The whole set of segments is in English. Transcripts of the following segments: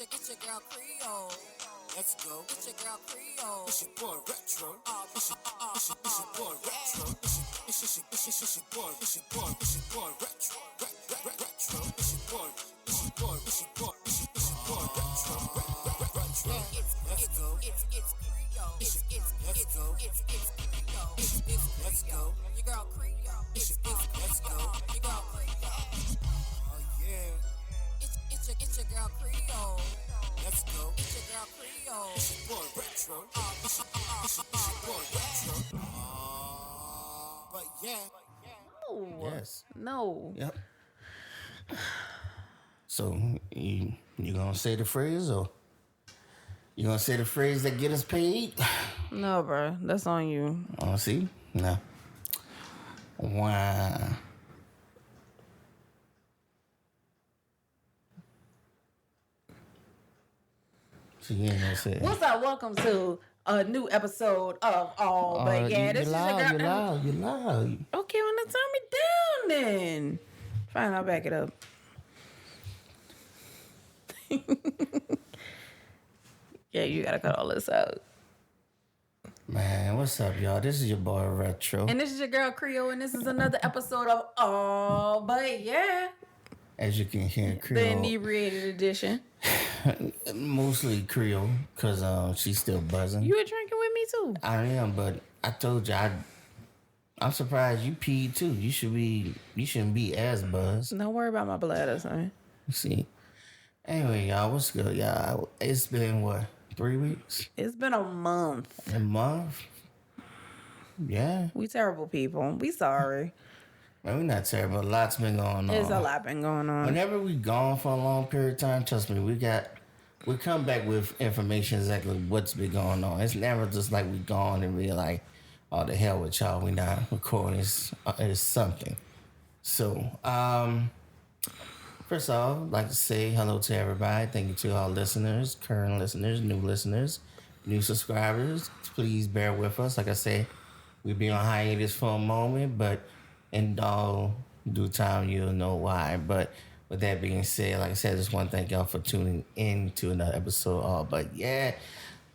It's your girl Creole. Let's go. It's your girl Creole. It's your boy Retro. It's your boy Retro. It's your boy. It's your boy Retro. Retro. It's your boy. It's your boy. It's your boy. It's your boy Retro. Retro. Let's go. It's Creole. Let's go. It's Creole. Let's go. Your girl Creole. Let's go. Your girl Creole. Oh yeah. It's your girl Creole. Let's go. It's your girl Creole. It's your boy Retro. It's your boy Retro. But yeah. No. Yes. No. Yep. So you gonna say the phrase, or you gonna say the phrase that get us paid? No, bro. That's on you. Oh, see? No. Why? So you ain't gonna say it. What's up? Welcome to a new episode of All But Yeah. This is your girl. You loud. Okay, well, then turn me down then. Fine, I'll back it up. Yeah, you gotta cut all this out. Man, what's up, y'all? This is your boy Retro. And this is your girl Creole, and this is another episode of All But Yeah, As you can hear, the Creole. inebriated edition. Mostly Creole, because she's still buzzing. You were drinking with me too. I am, but I told you, I'm surprised you peed too. You shouldn't be as buzzed. Don't worry about my bladder, son. See. Anyway, y'all, what's good, y'all? It's been, what, 3 weeks? It's been a month. A month? Yeah. We terrible people. We sorry. Man, we're not terrible. A lot's been going on. There's a lot been going on. Whenever we gone for a long period of time, trust me, we come back with information exactly what's been going on. It's never just like we gone and we're like, oh, the hell with y'all, we not recording. It's something. So, first off, I'd like to say hello to everybody. Thank you to all listeners, current listeners, new subscribers. Please bear with us. Like I said, we'll be on hiatus for a moment, but in all due time, you'll know why. But with that being said, like I said, I just want to thank y'all for tuning in to another episode. But yeah,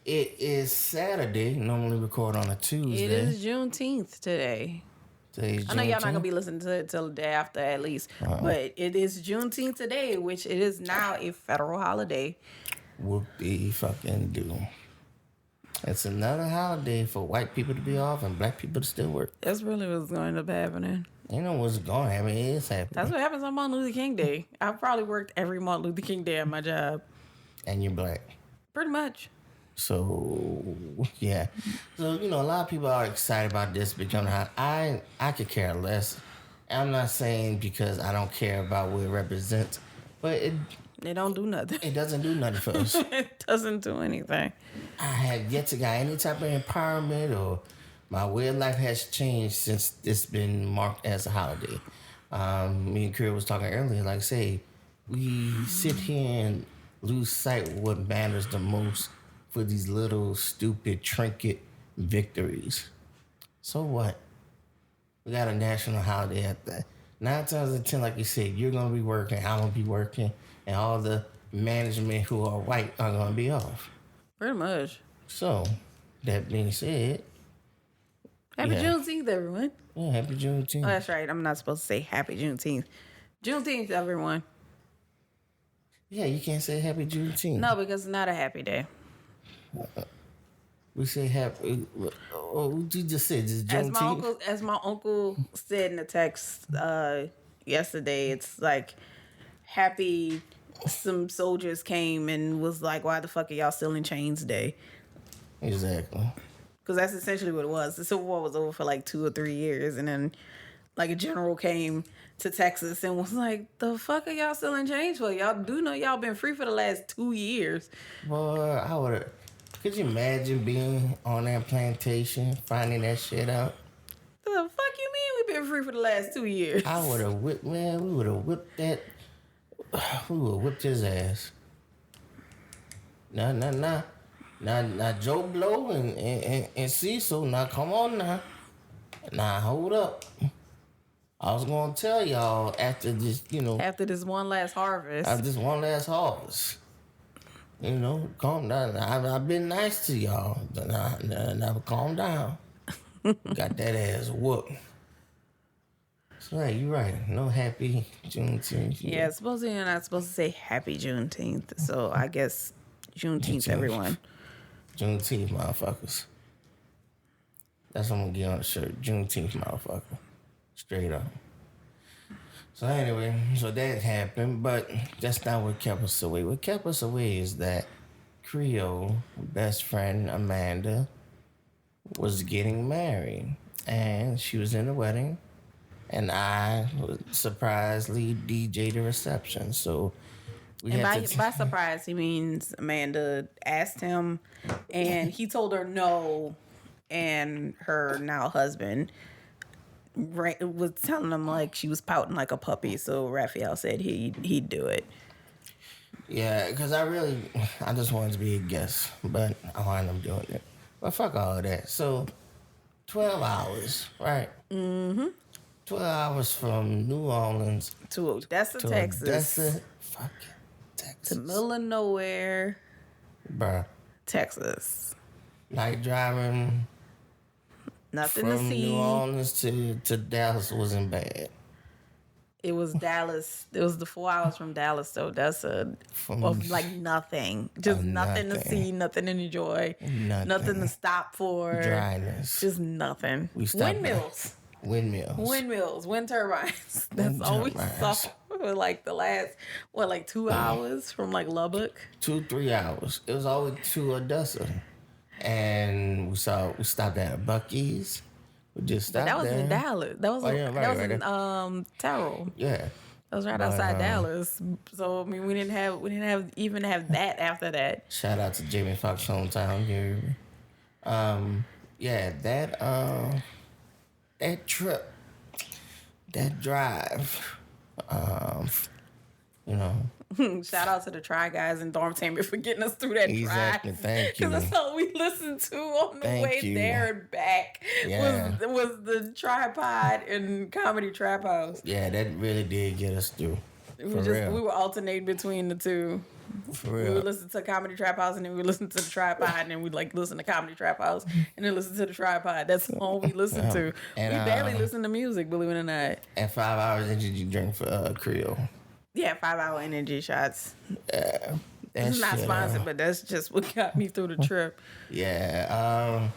it is Saturday. Normally record on a Tuesday. It is Juneteenth today. I know y'all not going to be listening to it till the day after at least. But it is Juneteenth today, which it is now a federal holiday. Whoop-de-fucking-do. It's another holiday for white people to be off and black people to still work. That's really what's going to end up happening. You know what's going to happen. It is happening. That's what happens on Martin Luther King Day. I've probably worked every Martin Luther King Day at my job. And you're black. Pretty much. So, yeah. So, a lot of people are excited about this becoming hot. I could care less. I'm not saying because I don't care about what it represents, but it don't do nothing. It doesn't do nothing for us. It doesn't do anything. I have yet to get any type of empowerment, or my way of life has changed since it's been marked as a holiday. Me and Creole was talking earlier, like I say, we sit here and lose sight of what matters the most for these little stupid trinket victories. So what? We got a national holiday at that. 9 times out of 10, like you said, you're going to be working, I'm going to be working, and all the management who are white are going to be off. Pretty much. So, that being said... Happy Juneteenth, everyone. Yeah, happy Juneteenth. Oh, that's right. I'm not supposed to say happy Juneteenth. Juneteenth, everyone. Yeah, you can't say happy Juneteenth. No, because it's not a happy day. We say happy... Oh, you just said just Juneteenth? As my uncle said in the text yesterday, it's like happy some soldiers came and was like, why the fuck are y'all still in chains day? Exactly. Because that's essentially what it was. The Civil War was over for like 2 or 3 years, and then like a general came to Texas and was like, the fuck are y'all still in chains for? Y'all do know y'all been free for the last 2 years. Boy, I would have... Could you imagine being on that plantation, finding that shit out? The fuck you mean we been free for the last 2 years? I would have whipped, man, we would have whipped that... We would have whipped his ass. Nah, Joe Blow and Cecil, now come on now. Nah, hold up. I was going to tell y'all after this, After this one last harvest. After this one last harvest. calm down. I've been nice to y'all. Now calm down. Got that ass whooped. So, yeah, you're right. No happy Juneteenth. Yeah, supposedly you're not supposed to say Happy Juneteenth. So I guess Juneteenth, everyone. Juneteenth, motherfuckers. That's what I'm gonna get on the shirt. Juneteenth, motherfucker. Straight up. So anyway, so that happened, but that's not what kept us away. What kept us away is that Creole best friend Amanda was getting married, and she was in the wedding, and I surprisingly DJ'd the reception. So we And had by surprise, he means Amanda asked him, and he told her no, and her now husband was telling him like she was pouting like a puppy. So Raphael said he'd do it. Yeah, because I just wanted to be a guest, but I wound up doing it. But fuck all of that. So, 12 hours, right? Mm-hmm. 12 hours from New Orleans To Odessa, Texas. Odessa, fucking Texas. To middle of nowhere, Bruh. Texas. Night driving Nothing to from see. New Orleans to Dallas wasn't bad. It was Dallas. It was the 4 hours from Dallas to Odessa. Of like nothing. Just nothing to see, nothing to enjoy. Nothing to stop for. Dryness. Just nothing. We stopped Windmills. Windmills. Wind turbines. That's all we saw for like the last, 2 hours from like Lubbock? 2-3 hours. It was always to Odessa. And we stopped at a Buc-ee's. We just stopped That was there. in Dallas. That was in Terrell. Yeah. That was right outside Dallas. So I mean, we didn't have that after that. Shout out to Jamie Foxx hometown here. Yeah, that trip, that drive, Shout out to the Try Guys in Dormtainment for getting us through that Exactly, drive. thank you. Because that's all we listened to on the way there and back was the tripod and Comedy Trap House. Yeah, that really did get us through. We were alternating between the two. For real. We would listen to Comedy Trap House and then we would listen to the tripod and then we'd like listen to Comedy Trap House and then listen to the tripod. That's all we listened to. And, we barely listen to music, believe it or not. And 5 hours energy drink for Creole. Yeah, 5 hour energy shots. Yeah. This is not sponsored, but that's just what got me through the trip. Yeah.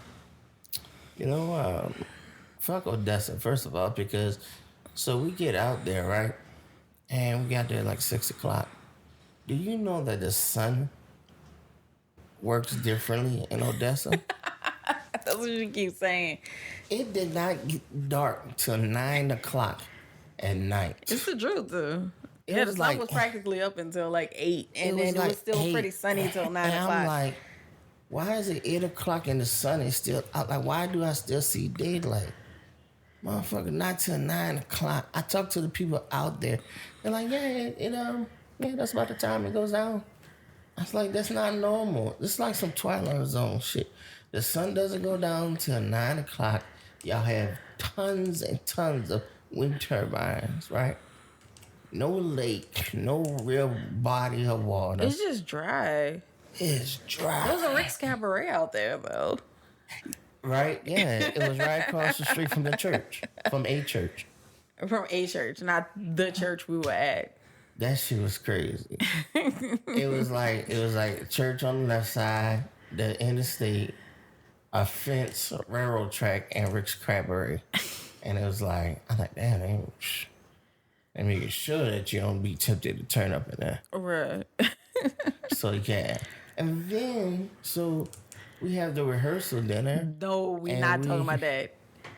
Fuck Odessa, first of all, because so we get out there, right? And we got there like 6 o'clock. Do you know that the sun works differently in Odessa? That's what you keep saying. It did not get dark till 9 o'clock at night. It's the truth, though. Yeah, the sun was practically up until like 8, and then it was still pretty sunny till 9 o'clock. I'm like, why is it 8 o'clock and the sun is still out? Like, why do I still see daylight? Motherfucker, not till 9 o'clock. I talked to the people out there. They're like, yeah, that's about the time it goes down. I was like, that's not normal. It's like some Twilight Zone shit. The sun doesn't go down till 9 o'clock. Y'all have tons and tons of wind turbines, right? No lake, no real body of water. It's just dry. It's dry. There's a Rick's Cabaret out there, though. Right? Yeah, it was right across the street from the church. From a church. From a church, not the church we were at. That shit was crazy. It was like church on the left side, the interstate, a fence, a railroad track, and Rick's Cabaret. And it was like, I'm like, damn, and making sure that you don't be tempted to turn up in there. Right. So you can. And then, so we have the rehearsal dinner. No, we're not talking about that.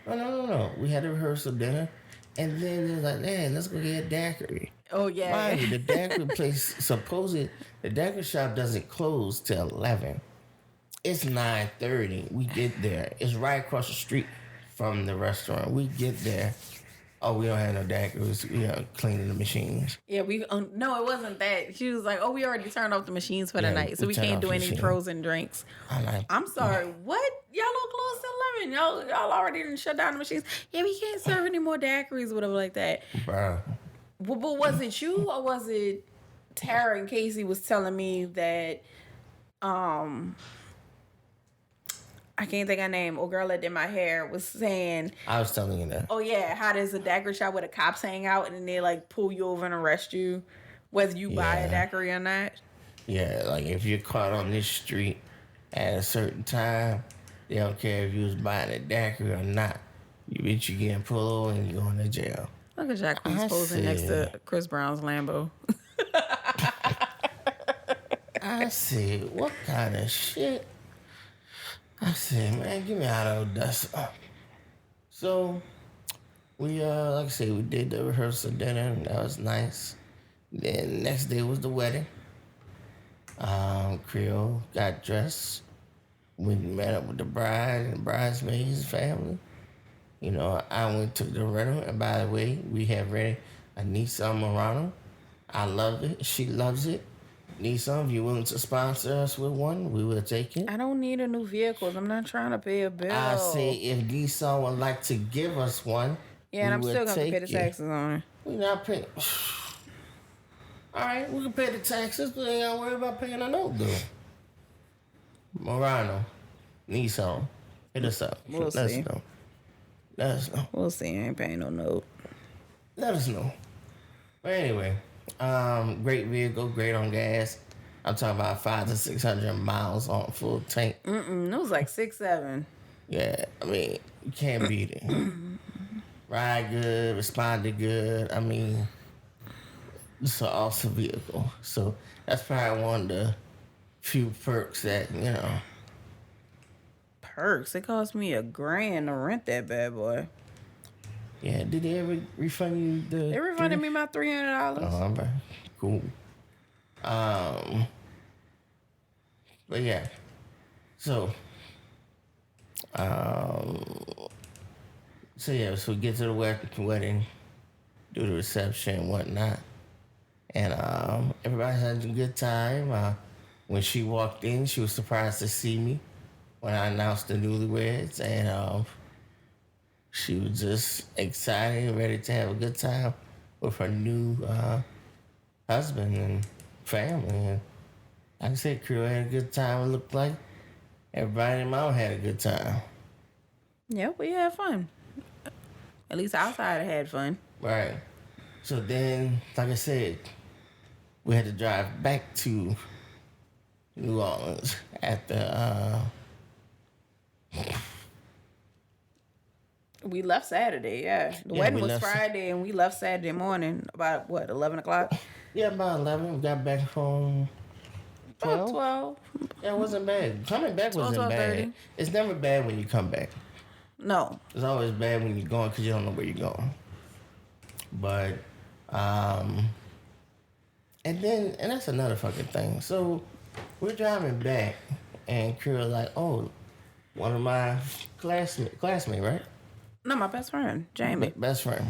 No. We had the rehearsal dinner. And then they're like, man, let's go get a daiquiri. Oh, yeah. Mind you, the daiquiri place, supposedly, the daiquiri shop doesn't close till 11. It's 9:30. We get there. It's right across the street from the restaurant. We get there. Oh, we don't have no daiquiris. We are cleaning the machines. Yeah, no, it wasn't that. She was like, oh, we already turned off the machines for the night, so we can't do any frozen drinks. I'm sorry, what? Y'all don't close till 11. Y'all already didn't shut down the machines. Yeah, we can't serve any more daiquiris or whatever like that. Bro. But was it you or was it Tara and Casey was telling me that I can't think of her name. Old girl that did my hair was saying, I was telling you that. oh yeah, how there's a daiquiri shop where the cops hang out and then they like pull you over and arrest you, whether you buy a daiquiri or not. Yeah, like if you're caught on this street at a certain time, they don't care if you was buying a daiquiri or not. You bitch, you getting pulled over and you going to jail. Look at Jacquees posing next to Chris Brown's Lambo. I said, what kind of shit? I said, man, get me out of Odessa. So, we, like I said, we did the rehearsal dinner, and that was nice. Then next day was the wedding. Creole got dressed. We met up with the bride and bridesmaids family. You know, I went to the rental, and by the way, we have rented a Nissan Murano. I love it. She loves it. Nissan, if you're willing to sponsor us with one, we will take it. I don't need a new vehicle. I'm not trying to pay a bill. I say if Nissan would like to give us one, yeah, and I'm still going to pay the taxes on it. We're not paying. All right, we can pay the taxes, but ain't got to worry about paying a note, though. Murano, Nissan, hit us up. We'll see. Let us know. We'll see. I ain't paying no note. Let us know. But anyway, great vehicle, great on gas. I'm talking about 500 to 600 miles on full tank. It was like 6-7. Yeah, I mean, you can't beat it. Ride good, responded good. I mean, it's an awesome vehicle. So that's probably one of the few perks that, you know. Perks? It cost me $1,000 to rent that bad boy. Yeah, did they ever refund you the... They refunded me my $300. Oh, I'm right. Cool. But yeah. So so we get to the wedding, do the reception and whatnot. And everybody had a good time. When she walked in, she was surprised to see me when I announced the newlyweds. And she was just excited and ready to have a good time with her new husband and family. And like I said, Creole had a good time, it looked like. Everybody in mom had a good time. Yeah, we had fun. At least outside I had fun. Right. So then, like I said, we had to drive back to New Orleans at the... We left Saturday, yeah. The wedding was Friday, and we left Saturday morning about, 11 o'clock? Yeah, about 11. We got back home 12. About 12. Yeah, it wasn't bad. Coming back wasn't bad. It's never bad when you come back. No. It's always bad when you're going because you don't know where you're going. But, and that's another fucking thing. So, we're driving back, and Creole like, oh, one of my classmate, right? No, my best friend, Jamie. Best friend.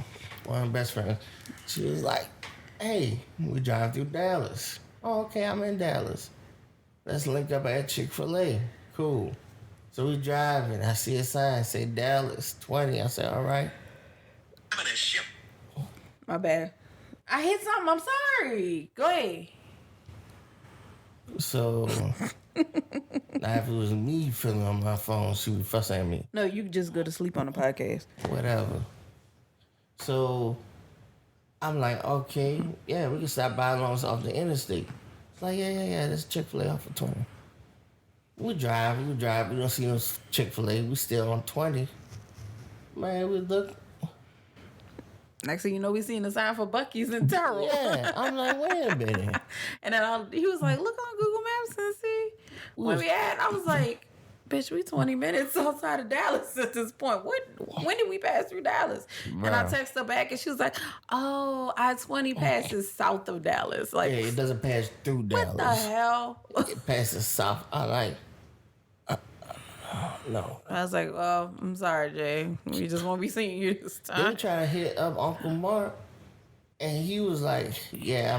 One of my best friends. She was like, hey, we drive through Dallas. Oh, okay, I'm in Dallas. Let's link up at Chick-fil-A. Cool. So we driving. I see a sign say Dallas 20. I said, all right. I'm gonna ship. My bad. I hit something. I'm sorry. Go ahead. So now if it was me filling on my phone, she would fuss at me. No, you just go to sleep on the podcast. Whatever. So I'm like, okay, yeah, we can stop by along off the interstate. It's like, yeah, there's Chick-fil-A off of 20. We drive, we don't see no Chick-fil-A, we still on 20. Man, we look. Next thing you know, we seen the sign for Buc-ee's in Terrell. Yeah, I'm like, wait a minute. And then he was like, look on Google Maps and see where we at. I was like, bitch, we 20 minutes outside of Dallas at this point. When did we pass through Dallas? Bro. And I texted her back, and she was like, oh, I-20 passes south of Dallas. Like, yeah, it doesn't pass through Dallas. What the hell? It passes south. I like. No. I was like, well, I'm sorry, Jay. We just won't be seeing you this time. They trying to hit up Uncle Mark, and he was like, yeah,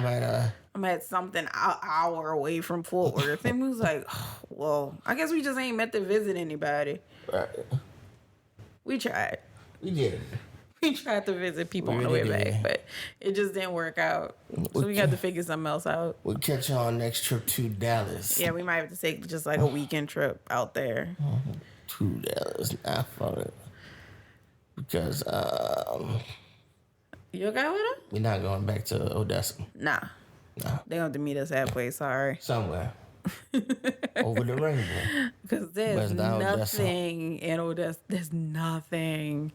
I'm at something an hour away from Fort Worth. And he was like, well, I guess we just ain't meant to visit anybody. Right. We tried. We did. We tried to visit people on the really way did. back, but it just didn't work out. So we got to figure something else out. We'll catch y'all next trip to Dallas. Yeah, we might have to take just like a weekend trip out there. To Dallas, not fun. Because You okay with it? we're not going back to Odessa. Nah. Nah. They gonna have to meet us halfway, sorry. Somewhere. Over the rainbow. Because there's But now Odessa. nothing in Odessa. There's nothing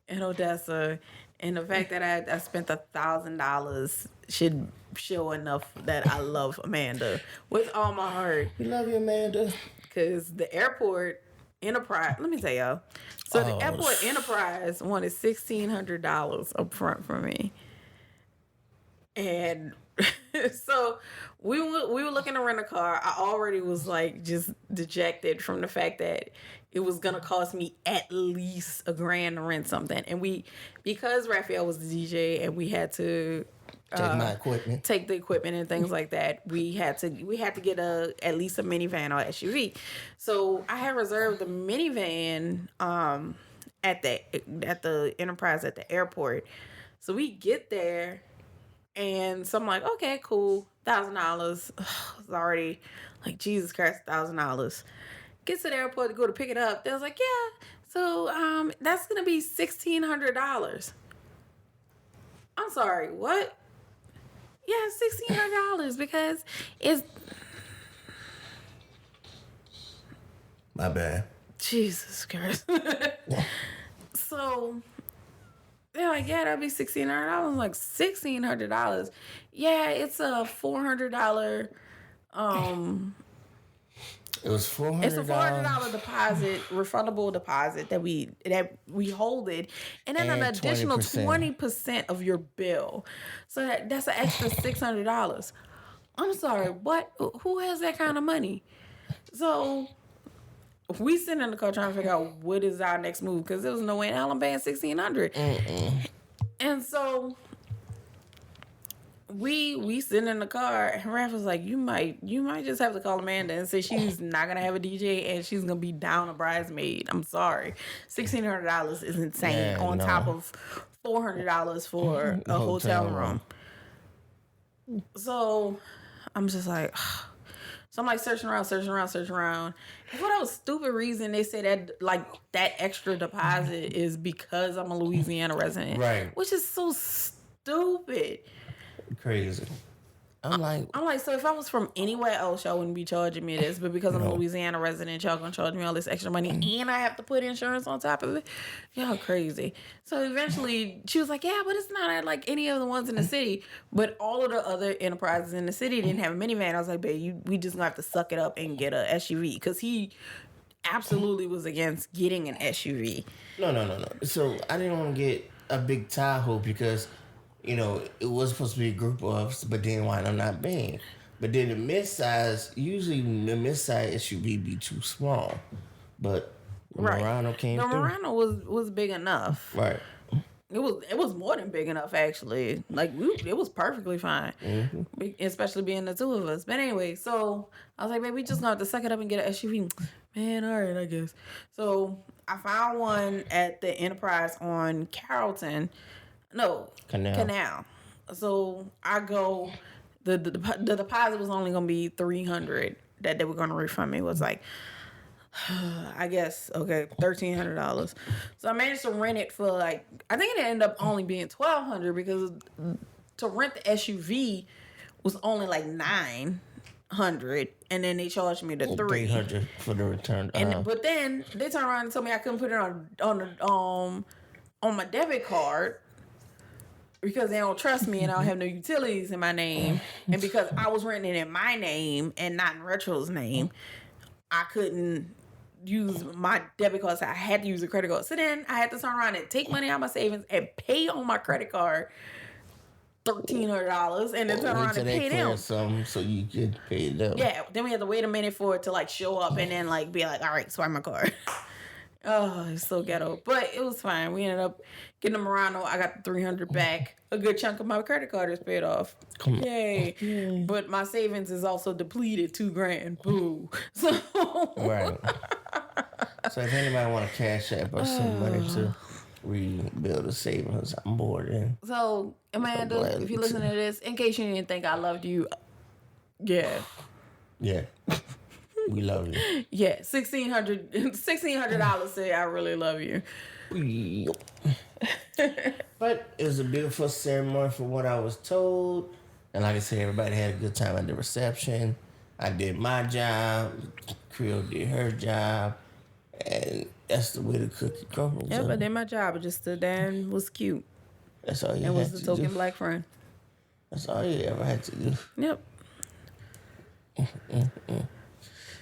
in Odessa. And the fact that I spent $1,000 should show enough that I love Amanda with all my heart. We love you, Amanda. Because the airport Enterprise, let me tell y'all. So the airport Enterprise wanted $1,600 up front from me. And so we were looking to rent a car. I already was like just dejected from the fact that it was gonna cost me at least $1,000 to rent something. And because Raphael was the DJ and we had to Take my equipment. take the equipment and things like that, we had to get at least a minivan or SUV. So I had reserved the minivan at the Enterprise at the airport. So we get there, and so I'm like, okay, cool, $1,000. It's already like, Jesus Christ, $1,000. Get to the airport to go to pick it up. They was like, yeah, so that's gonna be $1,600. I'm sorry, what? Yeah, $1,600 because it's My bad. Jesus Christ. So they're like, yeah, that'll be $1,600. I was like, $1,600. Yeah, it's a $400. It was $400. It's a $400 deposit, refundable deposit that we hold it, and then an And additional 20%. 20% of your bill. So that's an extra $600. I'm sorry, what? Who has that kind of money? So we sitting in the car trying to figure out what is our next move, because there was no way in hell I'm paying $1,600. And so we sitting in the car, and Raph was like, you might just have to call Amanda and say she's not gonna have a DJ and she's gonna be down a bridesmaid. I'm sorry, $1,600 is insane. Yeah, on no. top of $400 for a hotel room. So I'm just like, so I'm like searching around. And for that stupid reason, they say that like that extra deposit is because I'm a Louisiana resident, Right. Which is so stupid. Crazy. I'm like, So if I was from anywhere else, y'all wouldn't be charging me this, but because I'm a Louisiana resident, y'all gonna charge me all this extra money, and I have to put insurance on top of it. Y'all crazy. So eventually, she was like, "Yeah, but it's not like any of the ones in the city." But all of the other enterprises in the city didn't have a minivan. I was like, "Babe, we just gonna have to suck it up and get a SUV," because he absolutely was against getting an SUV. No. So I didn't want to get a big Tahoe because, you know, it was supposed to be a group of us, but then wind up not being. But then the mid-size, usually the mid-size SUV be too small. But Murano came The through. Murano was big enough. Right. It was more than big enough, actually. Like, it was perfectly fine. Especially being the two of us. But anyway, so I was like, babe, we just gonna have to suck it up and get an SUV. Man, all right, I guess. So I found one at the Enterprise on Carrollton. No, Canal. So I go, the deposit was only gonna be $300 that they were gonna refund me. It was like, I guess, okay, $1,300. So I managed to rent it for like, I think it ended up only being $1,200 because to rent the SUV was only like $900, and then they charged me the $300 for the return. And but then they turned around and told me I couldn't put it on my debit card because they don't trust me and I don't have no utilities in my name, and because I was renting it in my name and not in Retro's name, I couldn't use my debit card, so I had to use a credit card. So then I had to turn around and take money out of my savings and pay on my credit card $1,300, and then turn around and pay them. Some so you could pay them. Yeah, then we had to wait a minute for it to like show up and then like be like, all right, swipe my card. Oh, it's so ghetto. But it was fine. We ended up getting the Murano. I got the $300 back. A good chunk of my credit card is paid off. Yay. But my savings is also depleted, $2,000. Boo. So Right. So if anybody want to cash app or send money to rebuild a savings. I'm bored. And So, Amanda, glad if you to- listen to this, in case you didn't think I loved you, yeah. yeah, we love you. Yeah, $1,600 say I really love you. But it was a beautiful ceremony from what I was told. And like I said, everybody had a good time at the reception. I did my job. Creole did her job. And that's the way the cookie crumbles. Yeah, but did my job. I just stood there and was cute. That's all you And was had the to token do. black friend. That's all you ever had to do. Yep.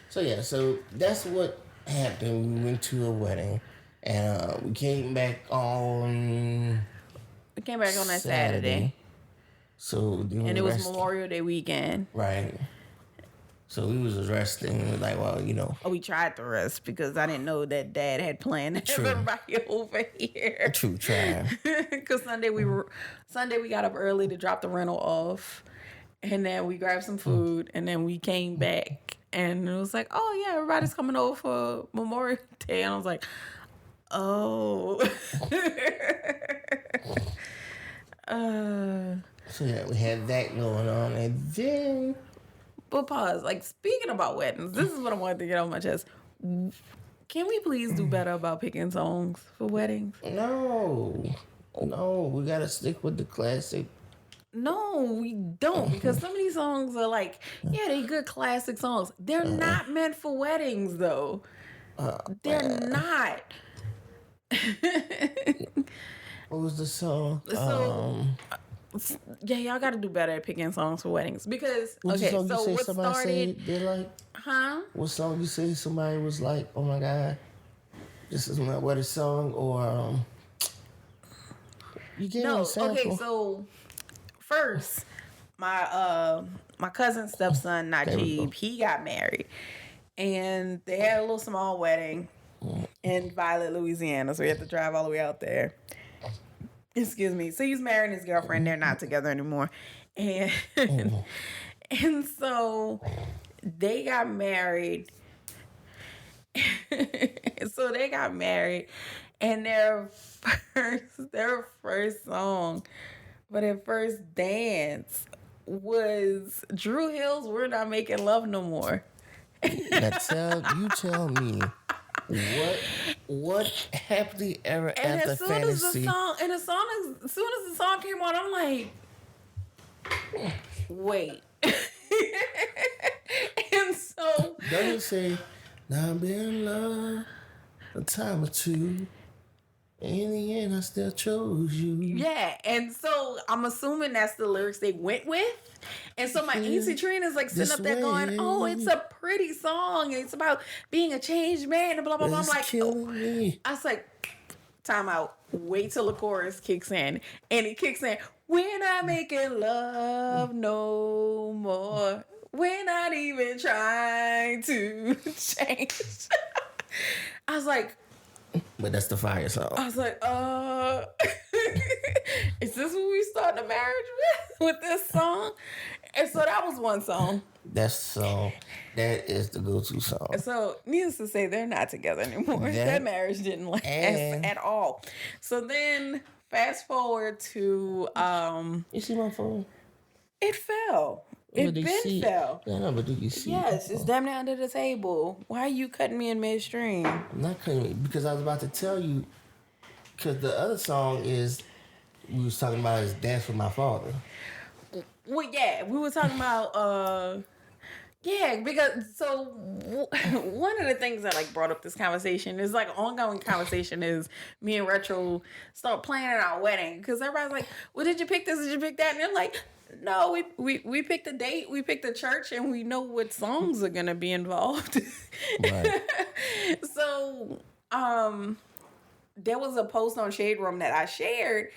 So yeah, so that's what happened. We went to a wedding. And we came back on We came back on that Saturday. So And it was Memorial Day weekend. Right. So we was resting. We were like, well, you know. Oh, we tried to rest because I didn't know that Dad had planned to have everybody over here. True, try. Because Sunday we got up early to drop the rental off, and then we grabbed some food, and then we came back, and it was like, oh yeah, everybody's coming over for Memorial Day, and I was like, oh. So yeah, we had that going on, and then. But pause. Like, speaking about weddings, this is what I wanted to get on my chest. Can we please do better about picking songs for weddings? No, we gotta stick with the classic. No, we don't, because some of these songs are like, yeah, they good classic songs. They're not meant for weddings, though. They're not. What was the song? So, yeah, y'all got to do better at picking songs for weddings, because What okay, song so you say what somebody started? said they like? Huh? What song you say somebody was like? Oh my god, this is my wedding song, or you gave me No, a sample. okay, so first, my cousin's stepson Najib, he got married, and they had a little small wedding in Violet, Louisiana. So we had to drive all the way out there. Excuse me. So he's marrying his girlfriend. They're not together anymore, and and so they got married. So they got married, and their first song for their first dance was Drew Hill's "We're Not Making Love No More." Now tell me what happily ever And after as soon fantasy. as the song came on, I'm like, wait. And so Don't it say, now I've been in love a time or two. In the end, I still chose you. yeah, and so I'm assuming that's the lyrics they went with. And so my Auntie Trina is like sitting up there going, oh, it's a pretty song. It's about being a changed man and blah, blah, blah. I'm It's like, killing me. I was like, time out. Wait till the chorus kicks in. And it kicks in, we're not making love no more. We're not even trying to change. I was like, But that's the fire song. is this what we starting a marriage with this song? And so that was one song. That song, that is the go-to song. So needless to say, they're not together anymore. That marriage didn't last at all. So then fast forward to You see my phone? it fell. It been fell. Yeah, no, but do you see? Yes, it's damn near under the table. Why are you cutting me in midstream? I'm not cutting it because I was about to tell you. Because the other song is we was talking about is "Dance with My Father." Well, yeah, we were talking about yeah, because so one of the things that like brought up this conversation is like ongoing conversation is me and Retro start planning our wedding because everybody's like, well, did you pick this? Did you pick that? And they're like, no, we picked a date, we picked a church, and we know what songs are gonna be involved. Right. So there was a post on Shade Room that I shared.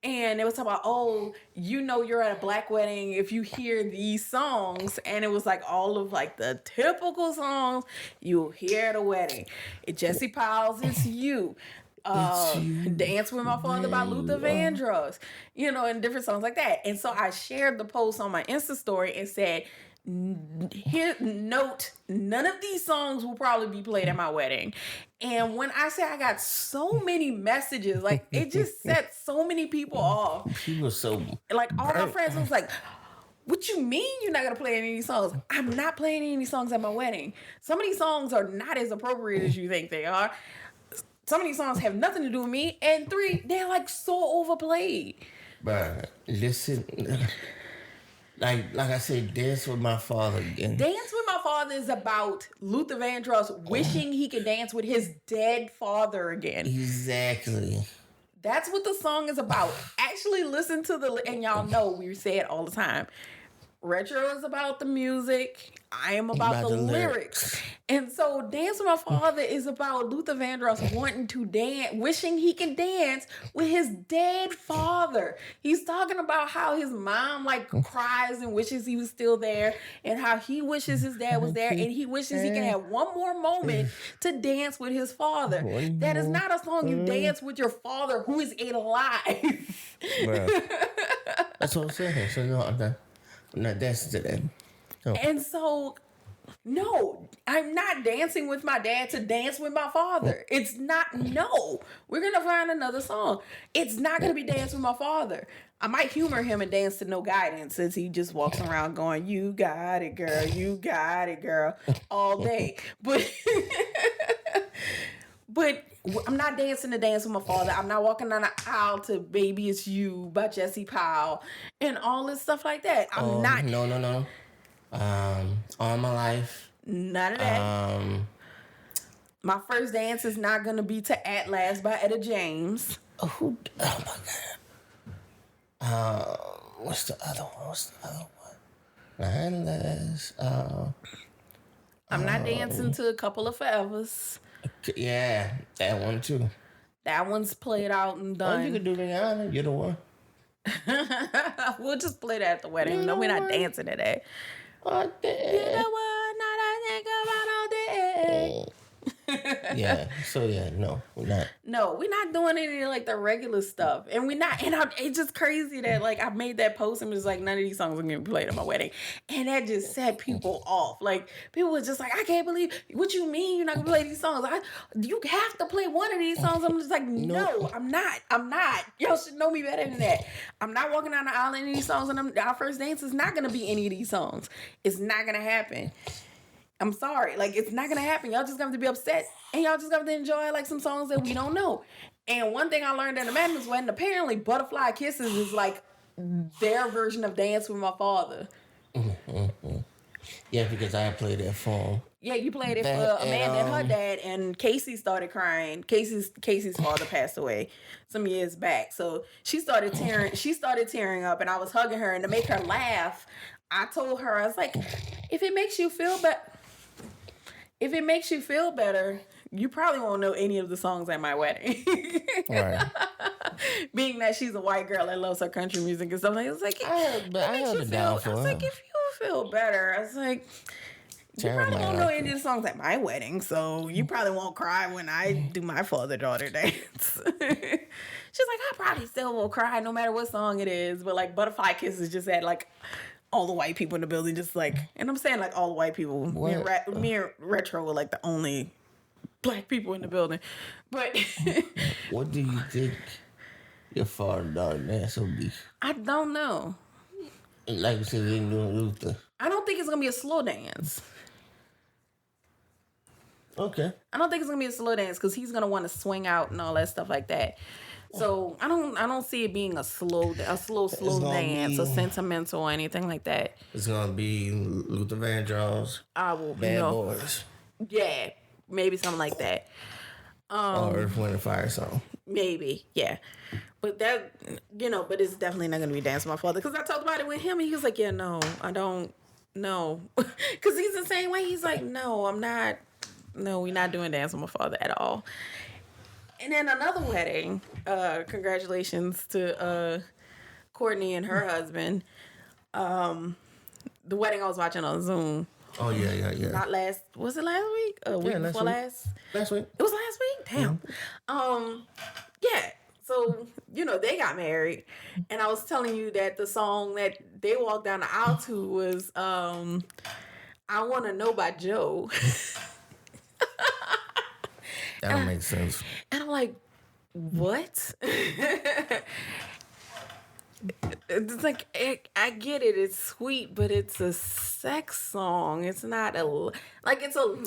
And it was talking about, oh, you know you're at a black wedding if you hear these songs. And it was like all of like the typical songs you'll hear at a wedding. Jesse Powell's It's You. Dance with My Father by Luther Vandross. You know, and different songs like that. And so I shared the post on my Insta story and said, here, note, none of these songs will probably be played at my wedding. And when I say I got so many messages, like it just set so many people off. People so like all my friends was like, what you mean you're not gonna play any of these songs? I'm not playing any of these songs at my wedding. Some of these songs are not as appropriate as you think they are. Some of these songs have nothing to do with me. And 3, they're like so overplayed. But listen, like I said, Dance with My Father again. Dance with My Father is about Luther Vandross wishing he could dance with his dead father again. Exactly. That's what the song is about. Actually listen to and y'all know we say it all the time. Retro is about the music. I am about the lyrics. And so Dance with My Father is about Luther Vandross wanting to dance, wishing he could dance with his dead father. He's talking about how his mom like cries and wishes he was still there, and how he wishes his dad was there, and he wishes he can have one more moment to dance with his father. That is not a song you dance with your father who is alive. That's what I'm saying. So no, I'm not dancing to that. No. And so, no, I'm not dancing with my dad to dance with my father. It's not, no. We're going to find another song. It's not going to be Dance with My Father. I might humor him and dance to No Guidance, since he just walks around going, you got it, girl, you got it, girl, all day. But I'm not dancing to Dance with My Father. I'm not walking down the aisle to Baby It's You by Jesse Powell and all this stuff like that. I'm not. No. All My Life. None of that. My first dance is not going to be to At Last by Etta James. Oh my God. What's the other one? At Last. I'm not dancing to A Couple of Forevers. Yeah, that one too. That one's played out and done. Oh, you can do Rihanna. You're the one. We'll just play that at the wedding. No, we're not dancing to that. Oh, You're the one that I think about all day. Yeah. So yeah, no, we're not. No, we're not doing any like the regular stuff, and we're not. And it's just crazy that like I made that post and was like, none of these songs are gonna be played at my wedding, and that just set people off. Like people were just like, I can't believe what you mean you're not gonna play these songs. You have to play one of these songs. I'm just like, no, I'm not. Y'all should know me better than that. I'm not walking down the aisle in any of these songs, and our first dance is not gonna be any of these songs. It's not gonna happen. I'm sorry. Like, it's not going to happen. Y'all just going to be upset. And y'all just going to enjoy, like, some songs that we don't know. And one thing I learned at the Madness wedding, apparently Butterfly Kisses is, like, their version of Dance with My Father. Yeah, because I played that for him. Yeah, you played it for Amanda and her dad, and Casey started crying. Casey's father passed away some years back. So she started tearing up, and I was hugging her. And to make her laugh, I told her, I was like, if it makes you feel better, you probably won't know any of the songs at my wedding. Right. Being that she's a white girl that loves her country music and stuff like that. It's like, I held it down for her. I was like, if you feel better, I was like, you probably won't know any of the songs at my wedding, so you probably won't cry when I do my father-daughter dance. She's like, I probably still will cry no matter what song it is, but like Butterfly Kisses just had like all the white people in the building, just like, and I'm saying like all the white people. Me and Retro were like the only black people in the building. But what do you think your father-daughter dance will be? I don't know. Like you said, they didn't do Luther. I don't think it's gonna be a slow dance. Okay. I don't think it's gonna be a slow dance because he's gonna want to swing out and all that stuff like that. So I don't see it being a slow dance or sentimental or anything like that. It's gonna be Luther Vandross. Bad Boys. Yeah, maybe something like that. Or Earth, Wind and Fire song. Maybe, yeah. But that, but it's definitely not gonna be Dance with My Father, because I talked about it with him and he was like, yeah, no, I don't know, because he's the same way. He's like, no, I'm not. No, we're not doing Dance with My Father at all. And then another wedding, congratulations to Courtney and her husband. The wedding I was watching on Zoom. Oh, yeah. Was it last week? Week before last? Last week. It was last week? Damn. Mm-hmm. Yeah. So, they got married. And I was telling you that the song that they walked down the aisle to was I Wanna Know by Joe. That don't make sense. And I'm like, what? It's like, I get it. It's sweet, but it's a sex song. It's not there's Tell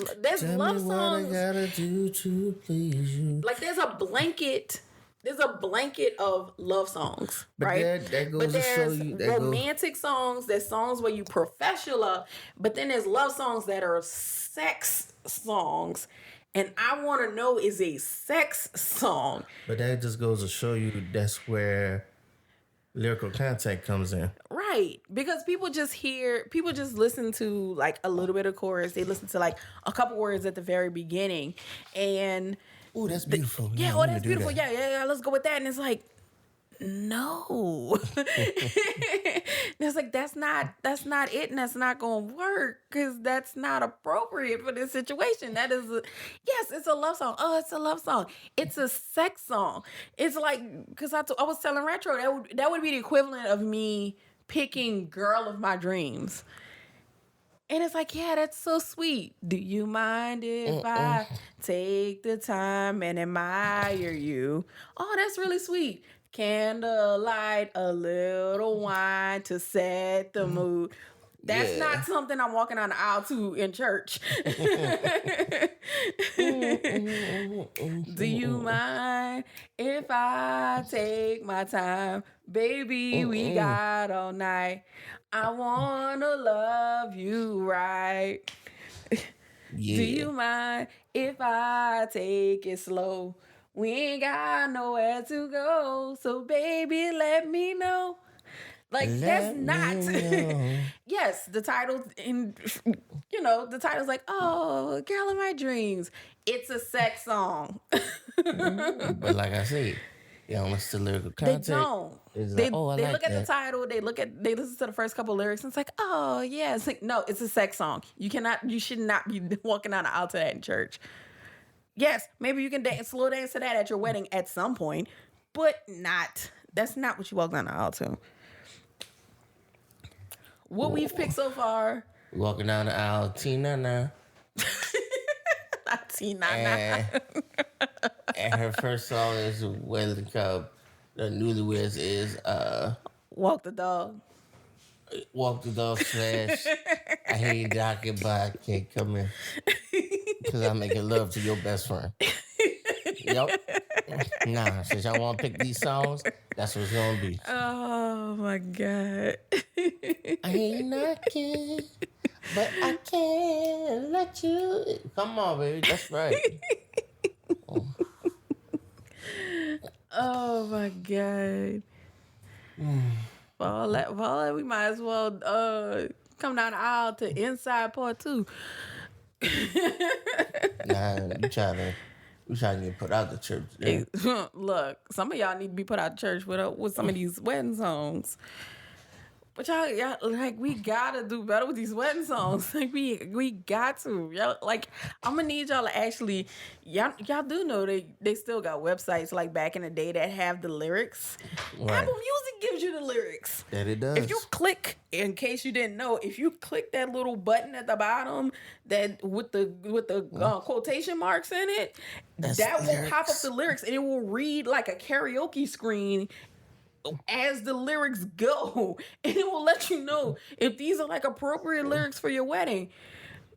love me songs. what I gotta do to please you. Like there's a blanket of love songs, But right? that goes But to show there's you romantic songs, there's songs where you profess your love, but then there's love songs that are sex songs. And I Want to Know is a sex song. But that just goes to show you that's where lyrical content comes in. Right. Because people just listen to like a little bit of chorus. They listen to like a couple words at the very beginning. And Oh, that's beautiful. yeah, oh, that's beautiful. That. Yeah, let's go with that. And it's like, no. And it's like, that's not it, and that's not gonna work because that's not appropriate for this situation. That is yes, it's a love song. Oh, it's a love song. It's a sex song. It's like, because I was telling Retro that would be the equivalent of me picking Girl of My Dreams. And it's like, yeah, that's so sweet. Do you mind if I take the time and admire you? Oh, that's really sweet. Candlelight, a little wine to set the mood. That's not something I'm walking down the aisle to in church. Do you mind if I take my time? Baby, we got all night. I wanna love you right. Yeah. Do you mind if I take it slow? We ain't got nowhere to go, so baby, let me know. Like, that's not. Yes, the title, the title's like, oh, Girl of My Dreams. It's a sex song. But like I said, they don't listen to lyrical content. They don't. It's They like, oh, I they like look at that. the title, they listen to the first couple lyrics, and it's like, oh, yeah. It's like, no, it's a sex song. You should not be walking down the aisle to that in church. Yes, maybe you can slow dance to that at your wedding at some point, but that's not what you walk down the aisle to. What we've picked so far. Walking down the aisle, Tina now. Not Tina. And her first song is Wedding Cup. The newlyweds is Walk the Dog. Walk the Dog / I hate docking, but I can't come in. Because I'm making love to your best friend. Yep. Nah, since y'all want to pick these songs, that's what it's going to be. Oh, my God. I ain't knocking, but I can't let you. Come on, baby. That's right. Oh, my God. For all that, we might as well come down the aisle to Inside Part 2. Nah, you trying to get put out the church. Yeah. Look, some of y'all need to be put out of church with some of these wedding songs. But y'all, like, we gotta do better with these wedding songs. Like, we got to. Y'all, like, I'm gonna need y'all to actually, y'all do know they still got websites like back in the day that have the lyrics. Right. Apple Music gives you the lyrics. That it does. If you click, in case you didn't know, if you click that little button at the bottom that with the quotation marks in it, that will pop up the lyrics and it will read like a karaoke screen as the lyrics go, and it will let you know if these are like appropriate lyrics for your wedding.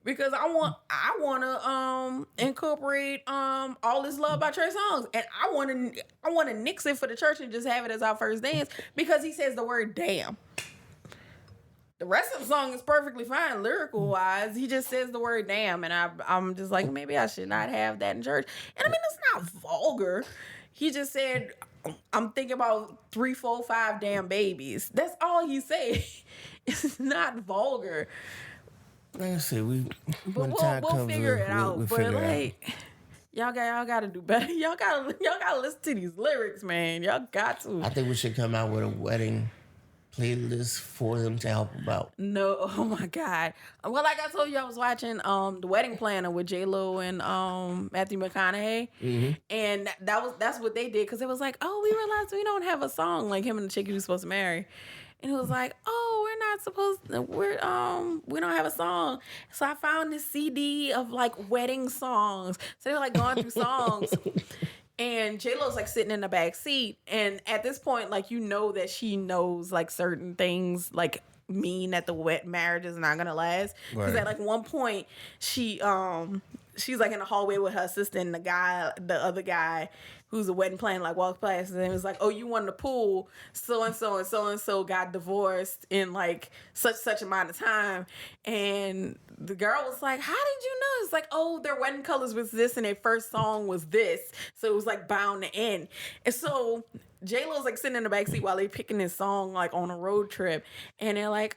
Because I want to incorporate All This Love by Trey Songz, and I want to nix it for the church and just have it as our first dance because he says the word damn. The rest of the song is perfectly fine lyrical wise. He just says the word damn, and I'm just like, maybe I should not have that in church. And I mean, it's not vulgar. He just said, I'm thinking about 3, 4, 5 damn babies. That's all he said. It's not vulgar. Like I said, we'll figure it out. But like, y'all gotta do better. Y'all gotta listen to these lyrics, man. Y'all got to. I think we should come out with a wedding playlist for them to help them out? No, oh my God. Well, like I told you, I was watching The Wedding Planner with J-Lo and Matthew McConaughey. And that's what they did, because it was like, oh, we realized we don't have a song like him and the chick he was supposed to marry. And it was like, oh, we're not supposed to, we don't have a song. So I found this CD of like wedding songs. So they were like going through songs. And J-Lo's like sitting in the back seat. And at this point, like, you know that she knows like certain things like mean that the wet marriage is not gonna last. Because at like one point she's like in the hallway with her assistant, and the other guy who's a wedding planner like walked past, and it was like, oh, you won the pool, so and so got divorced in like such amount of time. And the girl was like, how did you know? It's like, oh, their wedding colors was this and their first song was this, so it was like bound to end. And so J-Lo's like sitting in the backseat while they picking this song like on a road trip, and they're like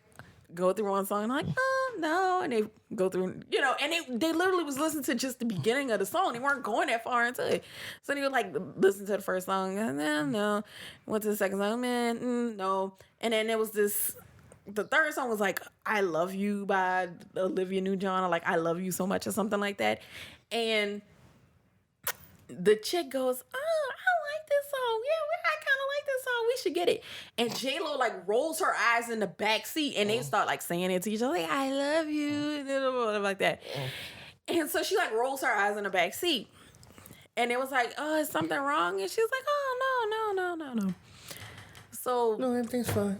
go through one song and like, oh no, and they go through, and they literally was listening to just the beginning of the song. They weren't going that far into it. So they would like listen to the first song and then no, went to the second song, man, no, and then there was the third song was like I Love You by Olivia Newton-John, or like I Love You So Much or something like that. And the chick goes, oh, I like this song. Yeah, I kind of like this song. We should get it. And J-Lo like rolls her eyes in the back seat, and they start like saying it to each other, like, I love you, and like that. And so she like rolls her eyes in the back seat. And it was like, oh, is something wrong? And she's like, oh, no. So No, everything's fine.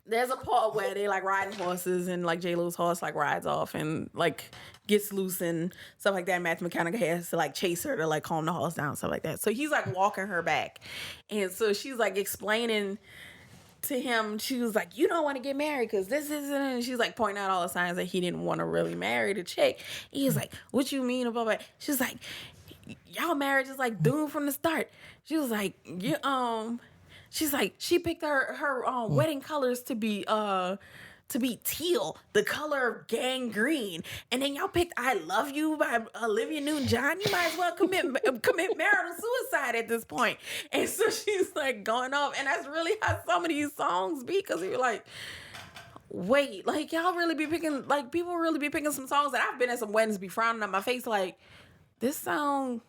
there's a part where they like riding horses, and like J-Lo's horse like rides off and like gets loose and stuff like that. Matthew McConaughey has to like chase her to like calm the horse down, stuff like that. So he's like walking her back, and so she's like explaining to him, she was like, you don't want to get married because this isn't, and she's like pointing out all the signs that he didn't want to really marry the chick. He's like, what you mean about that? She's like, y'all marriage is like doomed from the start. She was like, she's like, she picked her wedding colors to be teal, the color of gangrene, and then y'all picked I Love You by Olivia Newton-John. You might as well commit marital suicide at this point. And so she's like going off, and that's really how some of these songs be, because you're like, wait, like y'all really be picking, like people really be picking some songs that I've been at some weddings be frowning on my face like, this song,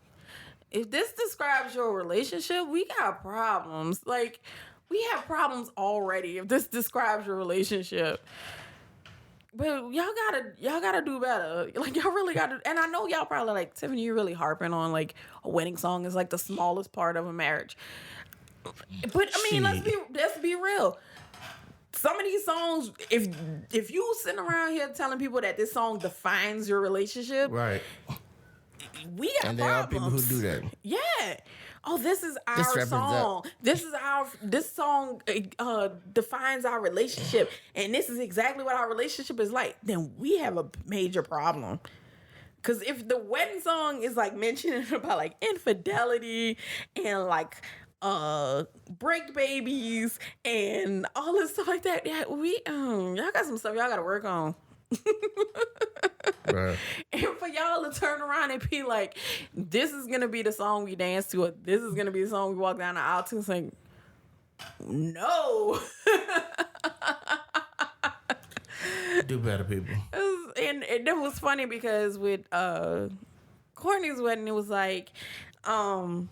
if this describes your relationship, we got problems. Like, we have problems already if this describes your relationship. But y'all gotta do better. Like, y'all really gotta, and I know y'all probably like, Tiffany, you're really harping on like a wedding song is like the smallest part of a marriage. But I mean, let's be real. Some of these songs, if you sitting around here telling people that this song defines your relationship, Right. we got And there are people problems. who do that. Yeah. Oh, this is our song. This song defines our relationship, and this is exactly what our relationship is like. Then we have a major problem. Because if the wedding song is like mentioning about like infidelity and like break babies and all this stuff like that, yeah, y'all got some stuff y'all got to work on. Right. And for y'all to turn around and be like, this is gonna be the song we dance to, or this is gonna be the song we walk down the aisle to, it's like, no. Do better, people. And it was funny because with Courtney's wedding, it was like, Dad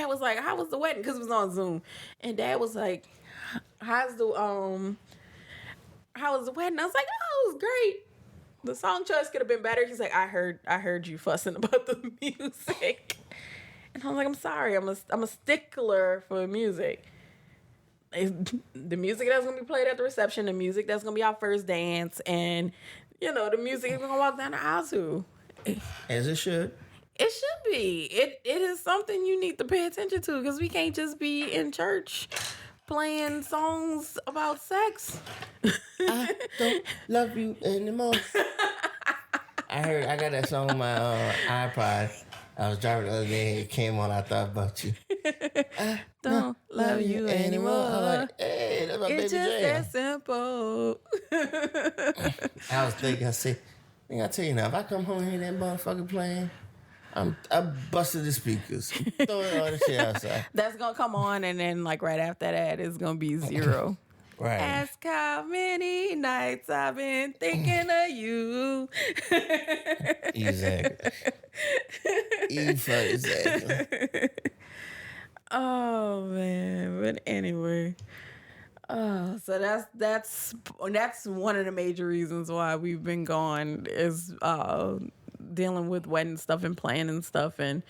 was like, how was the wedding? Because it was on Zoom. And Dad was like, how was the wedding? I was like, oh, it was great. The song choice could have been better. He's like, I heard you fussing about the music. And I was like, I'm sorry. I'm a stickler for music. The music that's going to be played at the reception, the music that's going to be our first dance, and, the music we're going to walk down the aisle to. As it should. It should be. It is something you need to pay attention to, because we can't just be in church playing songs about sex. I don't love you anymore. I got that song on my iPod. I was driving the other day. It came on. I thought about you. I don't love you anymore. I'm like, hey, that's my it's baby just jam. that simple. I was thinking, I tell you now, if I come home and hear that motherfucker playing, I busted the speakers. Throwing all the shit outside. That's gonna come on, and then like right after that, it's gonna be zero. Right. Ask how many nights I've been thinking of you. Exactly. Exactly. Oh man, but anyway. So that's one of the major reasons why we've been gone is dealing with wedding stuff and planning stuff and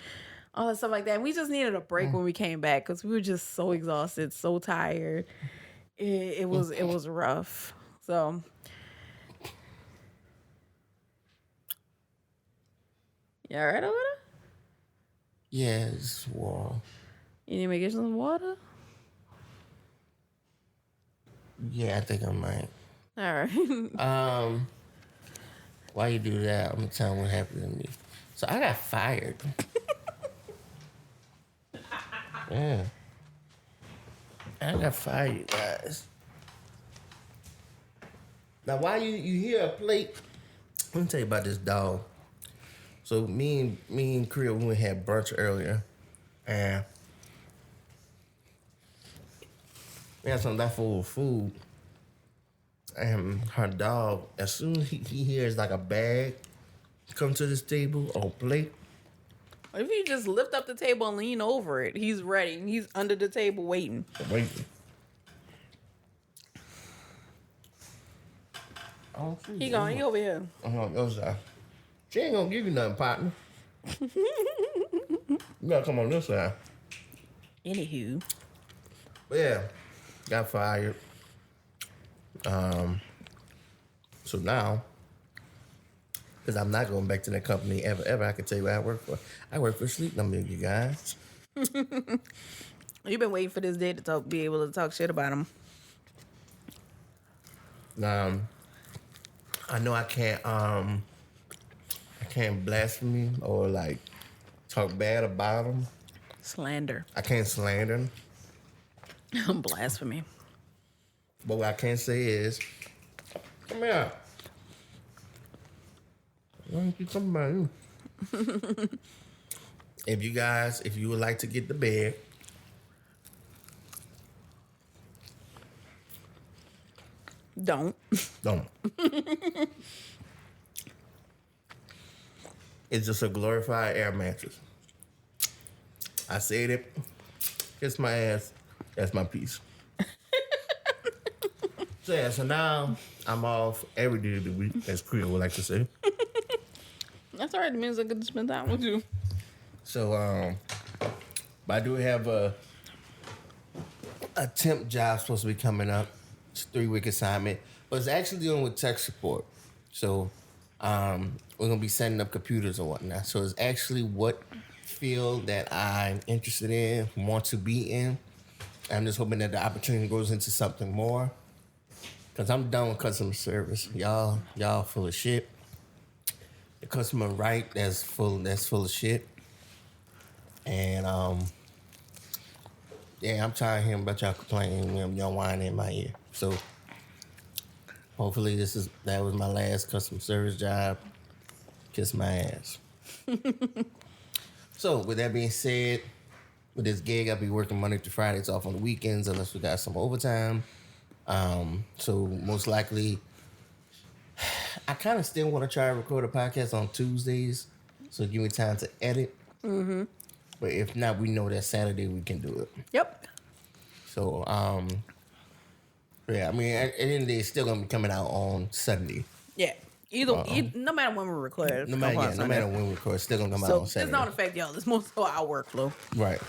all that stuff like that. And we just needed a break when we came back because we were just so exhausted, so tired. It was rough. So you all right over there? Yeah, it's warm. You need me to get some water? Yeah, I think I might. All right. Why you do that? I'm gonna tell you what happened to me. So I got fired. Yeah. I got fired, you guys. Now, why you hear a plate? Let me tell you about this dog. So me and Creole, we had brunch earlier, and we had some leftover food. And her dog, as soon as he hears like a bag come to this table or plate, If you just lift up the table and lean over it, he's ready. He's under the table waiting. waiting. I don't see He you. going. He over here. I'm on the other side. She ain't gonna give you nothing, partner. You gotta come on this side. Anywho. But yeah, got fired. So now, because I'm not going back to that company ever, I can tell you what I work for. I work for Sleep Number, you guys. You've been waiting for this day to be able to talk shit about him. I know I can't blaspheme or like talk bad about them. Slander. I can't slander them. Blasphemy. But what I can say is, come here. Why don't you come about you? If you would like to get the bed, Don't. don't. It's just a glorified air mattress. I said it. Kiss my ass. That's my piece. So now I'm off every day of the week, as Creole would like to say. That's all right. It means I get to spend time with you. So, but I do have a temp job supposed to be coming up. It's a 3-week assignment, but it's actually dealing with tech support. So, we're gonna be setting up computers and whatnot. So it's actually what field that I'm interested in, want to be in. I'm just hoping that the opportunity goes into something more. Cause I'm done with customer service. Y'all full of shit. The customer right, that's full of shit. And yeah, I'm tired of hearing about y'all complaining when y'all whining in my ear. So hopefully that was my last customer service job. Kiss my ass. So with that being said, with this gig, I'll be working Monday to Fridays, off on the weekends unless we got some overtime. So most likely, I kind of still want to try to record a podcast on Tuesdays, so give me time to edit. Mm-hmm. But if not, we know that Saturday we can do it. Yep. So, yeah, I mean, at the end of the day, it's still gonna be coming out on Sunday. Yeah. Either no matter when we record. No matter when we record, it's still gonna come out on Saturday. It's not affect y'all. It's more so our workflow. Right.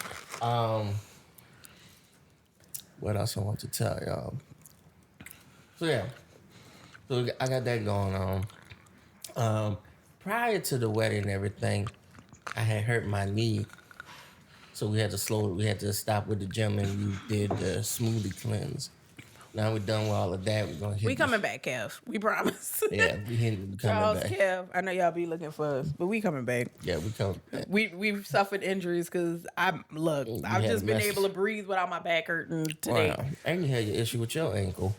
What else I want to tell y'all? So yeah, so I got that going on. Prior to the wedding and everything, I had hurt my knee, so we had to stop with the gym and we did the smoothie cleanse. Now we're done with all of that. We're gonna hit. We coming back, Kev. We promise. Yeah, we coming Charles, back. Kev, I know y'all be looking for us, but we coming back. Yeah, we coming back. We've suffered injuries because I've just been able to breathe without my back hurting today. Wow. And you had your issue with your ankle.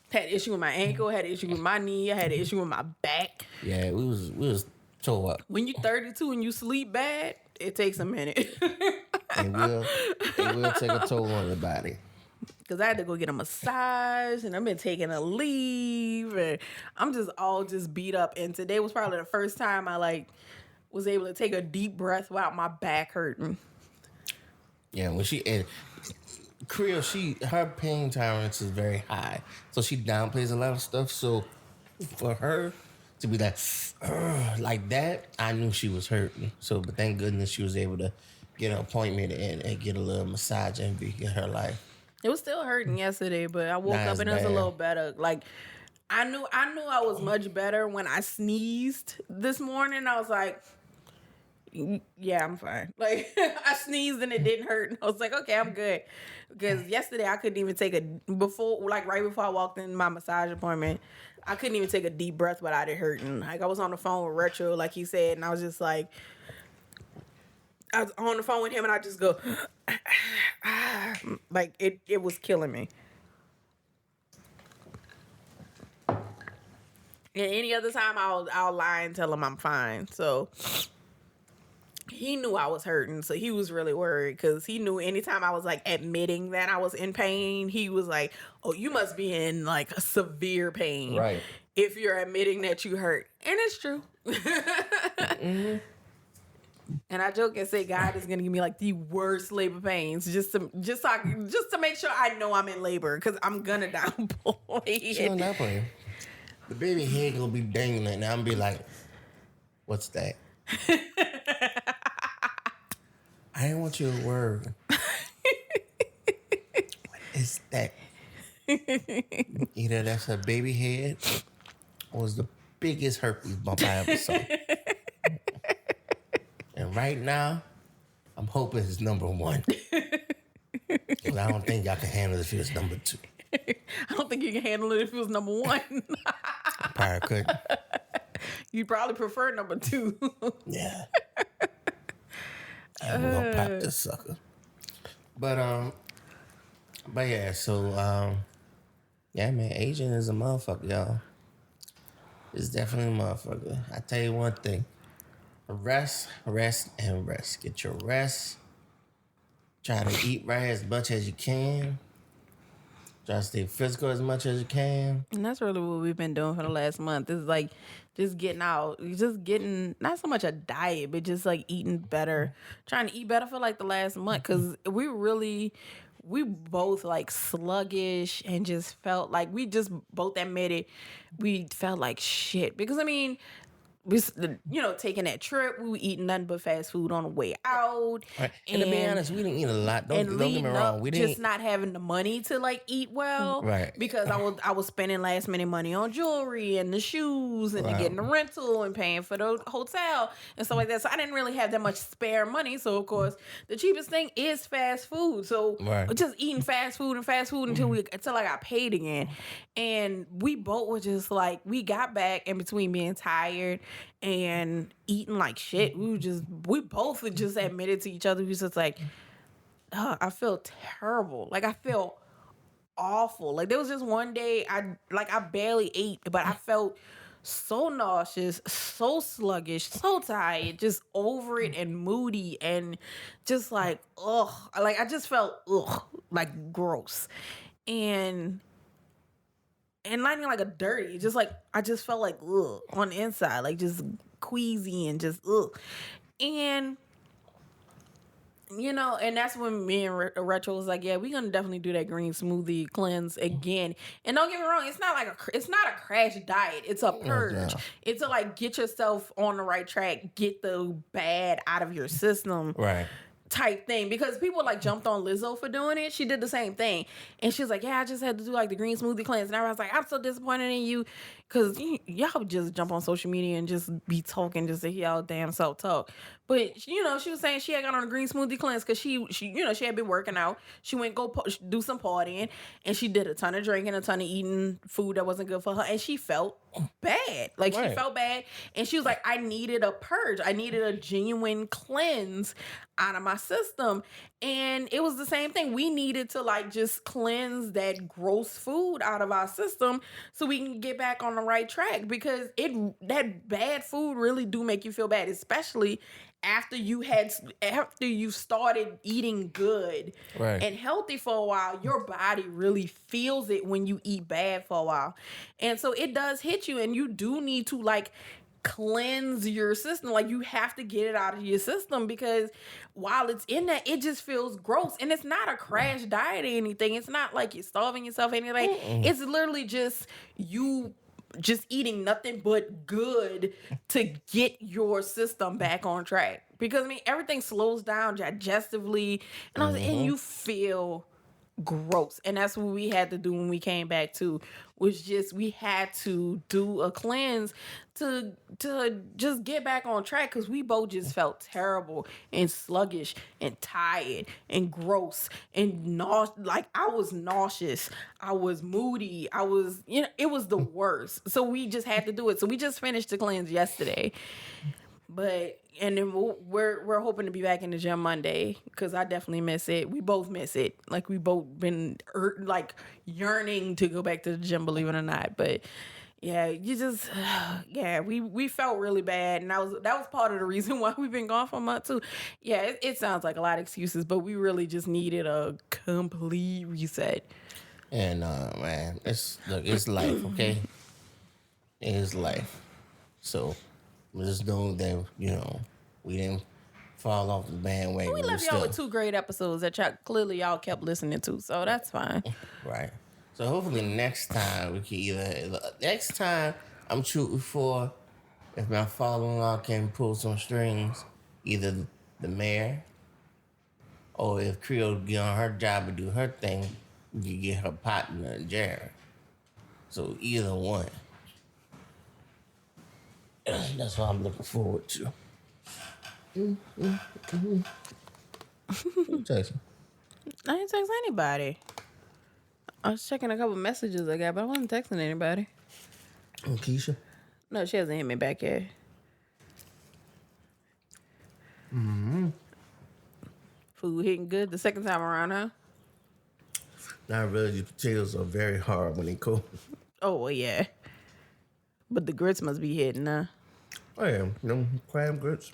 Had an issue with my ankle, had an issue with my knee, I had an issue with my back. Yeah, we was So what? When you're 32 and you sleep bad, it takes a minute. It will take a toll on your body. Because I had to go get a massage and I've been taking a leave and I'm just beat up. And today was probably the first time I was able to take a deep breath without my back hurting. Yeah, when Creole, her pain tolerance is very high. So she downplays a lot of stuff. So for her to be like that, I knew she was hurting. So, but thank goodness she was able to get an appointment and get a little massage and get her life. It was still hurting yesterday, but I woke up and it was a little better. Like, I knew I was much better when I sneezed this morning. I was like, yeah, I'm fine. Like, I sneezed and it didn't hurt. And I was like, okay, I'm good. Because yesterday I couldn't even take right before I walked in my massage appointment, I couldn't even take a deep breath without it hurting. Like, I was on the phone with Retro, like he said, and I was just like, I was on the phone with him and I just go, like, it was killing me. And any other time I'll lie and tell him I'm fine. So he knew I was hurting, so he was really worried because he knew anytime I was like admitting that I was in pain, he was like, "Oh, you must be in like a severe pain, right? If you're admitting that you hurt." And it's true. Mm-hmm. And I joke and say God is gonna give me like the worst labor pains just to make sure I know I'm in labor because I'm gonna downplay it. She don't downplay. The baby head gonna be dangling, and I'm gonna be like, "What's that?" I didn't want you to worry. What is that? Either that's a baby head or it's the biggest herpes bump I ever saw. And right now, I'm hoping it's number 1. Because I don't think y'all can handle it if it was number 2. I don't think you can handle it if it was number 1. I probably couldn't. You probably prefer number 2. Yeah. And we're gonna pop this sucker. But yeah, so yeah, man, Asian is a motherfucker, y'all. It's definitely a motherfucker. I tell you one thing. Rest, and rest. Get your rest. Try to eat right as much as you can. Try to stay physical as much as you can. And that's really what we've been doing for the last month. It's like just getting out, just getting not so much a diet, but just like eating better, trying to eat better for like the last month. Cause we both like sluggish and just felt like we just both admitted we felt like shit. Because I mean, we, taking that trip, we were eating nothing but fast food on the way out. Right. And to be honest, we didn't eat a lot. Don't get me wrong. We didn't just not having the money to like eat well, right? Because I was spending last minute money on jewelry and the shoes and getting the rental and paying for the hotel and stuff like that. So I didn't really have that much spare money. So of course, the cheapest thing is fast food. So just eating fast food until I got paid again. And we both were just like, we got back in between being tired and eating like shit. We both just admitted to each other. We was just like, I feel terrible. Like I feel awful. Like there was just one day I barely ate, but I felt so nauseous, so sluggish, so tired, just over it and moody and just like, ugh. Like I just felt like gross. And not even like a dirty, just like I just felt like ugh on the inside, like just queasy and just ugh. And and that's when me and Retro was like, yeah, we're gonna definitely do that green smoothie cleanse again. And don't get me wrong, it's not a crash diet. It's a purge. Yeah. It's to like get yourself on the right track, get the bad out of your system. Right. Type thing, because people like jumped on Lizzo for doing it. She did the same thing, and she was like, "Yeah, I just had to do like the green smoothie cleanse." And I was like, "I'm so disappointed in you, because y'all just jump on social media and just be talking just to hear y'all damn self talk." But she was saying she had got on a green smoothie cleanse because she had been working out. She went do some partying, and she did a ton of drinking, a ton of eating food that wasn't good for her, and she felt bad. Like, Right. she felt bad. And she was like, I needed a purge. I needed a genuine cleanse out of my system. And it was the same thing. We needed to, like, just cleanse that gross food out of our system so we can get back on the right track. Because that bad food really do make you feel bad, especially after you started eating good Right. and healthy for a while. Your body really feels it when you eat bad for a while. And so it does hit you, and you do need to, like, cleanse your system. Like, you have to get it out of your system, because while it's in there, it just feels gross. And it's not a crash diet or anything. It's not like you're starving yourself or anything. It's literally just you just eating nothing but good to get your system back on track. Because, I mean, everything slows down digestively, and you feel gross. And that's what we had to do when we came back too, was just, we had to do a cleanse to just get back on track, because we both just felt terrible and sluggish and tired and gross and like, I was nauseous, I was moody, I was, it was the worst. So we just had to do it. So we just finished the cleanse yesterday. And then we're hoping to be back in the gym Monday, because I definitely miss it. We both miss it. Like, we both been like yearning to go back to the gym, believe it or not. But yeah, we felt really bad, and that was part of the reason why we've been gone for a month too. Yeah, it sounds like a lot of excuses, but we really just needed a complete reset. And man, it's life, okay? It's life. So just know that we didn't fall off the bandwagon. We left y'all with 2 great episodes that y'all kept listening to, so that's fine. Right. So hopefully next time we can next time I'm shooting for, if my father-in-law can pull some strings, either the mayor, or if Creole get on her job and do her thing, we can get her partner Jared. So either one. That's what I'm looking forward to. Who texting? I didn't text anybody. I was checking a couple messages I got, but I wasn't texting anybody. Oh, Keisha? No, she hasn't hit me back yet. Food hitting good the second time around, huh? Not really. These potatoes are very hard when they cook. Oh, well, yeah. But the grits must be hitting, huh? Oh, yeah. Crab grits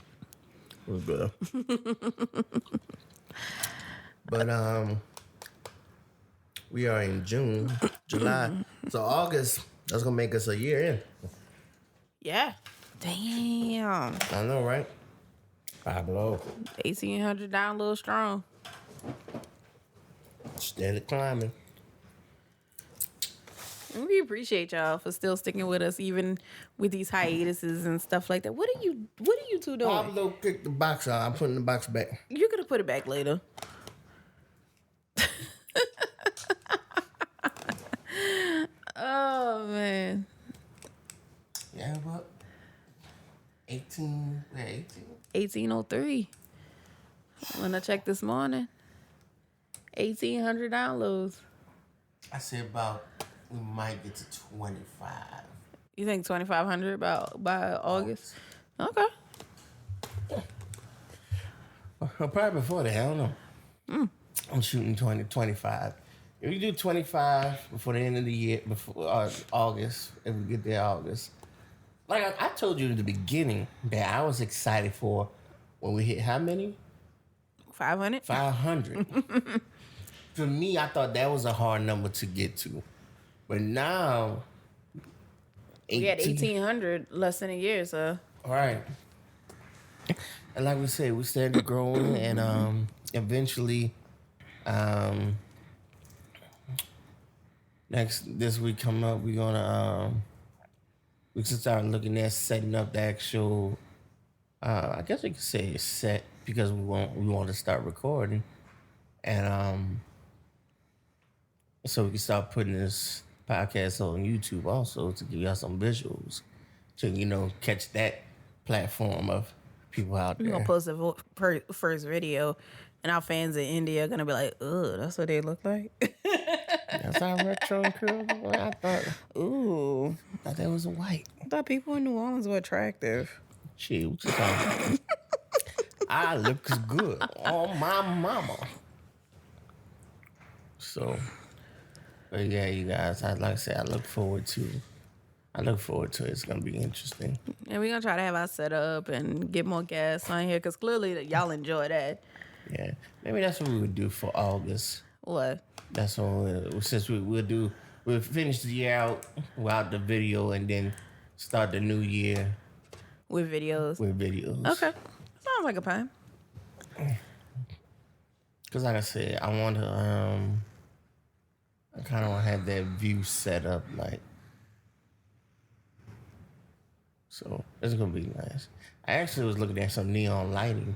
was good. But we are in June, July. So August, that's going to make us a year in. Yeah. Damn. I know, right? Pablo. 1,800 down a little strong. Steady climbing. We appreciate y'all for still sticking with us, even with these hiatuses and stuff like that. What are you two doing? Pablo picked the box out. I'm putting the box back. You're gonna put it back later. Oh man. Yeah, what? 18. 1803. When I checked this morning, 1,800 downloads. I said about we might get to 25. You think 2,500 by August? Okay. Probably before that. I don't know. I'm shooting 25. If we do 25 before the end of the year, before August, if we get there August. Like I told you at the beginning that I was excited for when we hit how many? 500? 500. For me, I thought that was a hard number to get to. But now, We had 1,800 less than a year, so. Right. And like we said, we started growing, and eventually, this week coming up, we can start looking at setting up the actual. I guess we could say it's set because we want to start recording, and so we can start putting this podcast on YouTube also to give y'all some visuals to catch that platform of people out there. We're going to post the first video, and our fans in India are going to be like, ugh, that's what they look like. That's how retro and Creole. I Ooh. thought that was a white. I thought people in New Orleans were attractive. Shit, what you talking about? I looks good on my mama. So, but yeah, you guys, like I said, I look forward to it. It's gonna be interesting. And we're gonna try to have our setup and get more guests on here because clearly y'all enjoy that. Yeah, maybe that's what we would do for August. What? That's what since we'll finish the year out without the video and then start the new year With videos. Okay. Sounds like a plan. Cause like I said, I want to I kind of want to have that view set up like. So it's gonna be nice. I actually was looking at some neon lighting.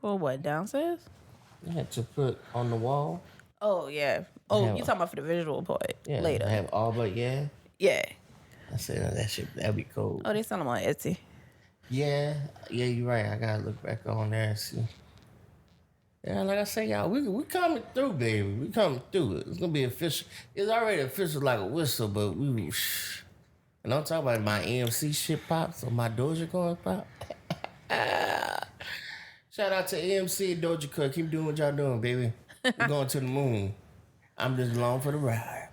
For what, downstairs? Yeah, to put on the wall. Oh, yeah. Oh, you talking about for the visual part later. I have all but Yeah. I said that'd be cool. Oh, they sell them on Etsy. Yeah, you're right. I gotta look back on there and see. Yeah, like I say, y'all, we coming through, baby. We coming through. It's gonna be official. It's already official like a whistle, but we. And I'm talking about my AMC shit pops or my Doja Cat pop. Shout out to AMC and Doja Cat. Keep doing what y'all doing, baby. We're going to the moon. I'm just along for the ride.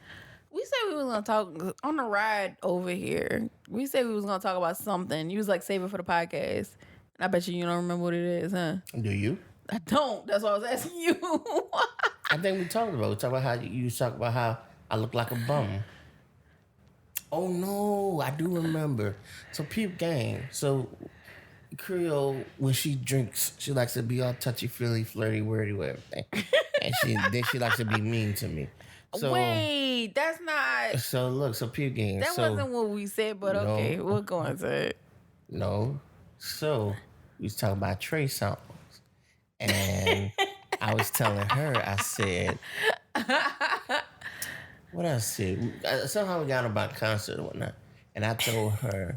We said we was gonna talk on the ride over here. We said we was gonna talk about something. You was like, save it for the podcast. And I bet you don't remember what it is, huh? Do you? I don't. That's why I was asking you. I think we talked about how you talk about how I look like a bum. Oh no, I do remember. So peep game. So Creole, when she drinks, she likes to be all touchy feely, flirty, wordy with everything. And she likes to be mean to me. So, wait, that's not. So look, so peep game. That wasn't what we said, but okay, we'll go into it. No. So we was talking about Trey songs. And I was telling her, I said, what I said? Somehow we got about concert and whatnot. And I told her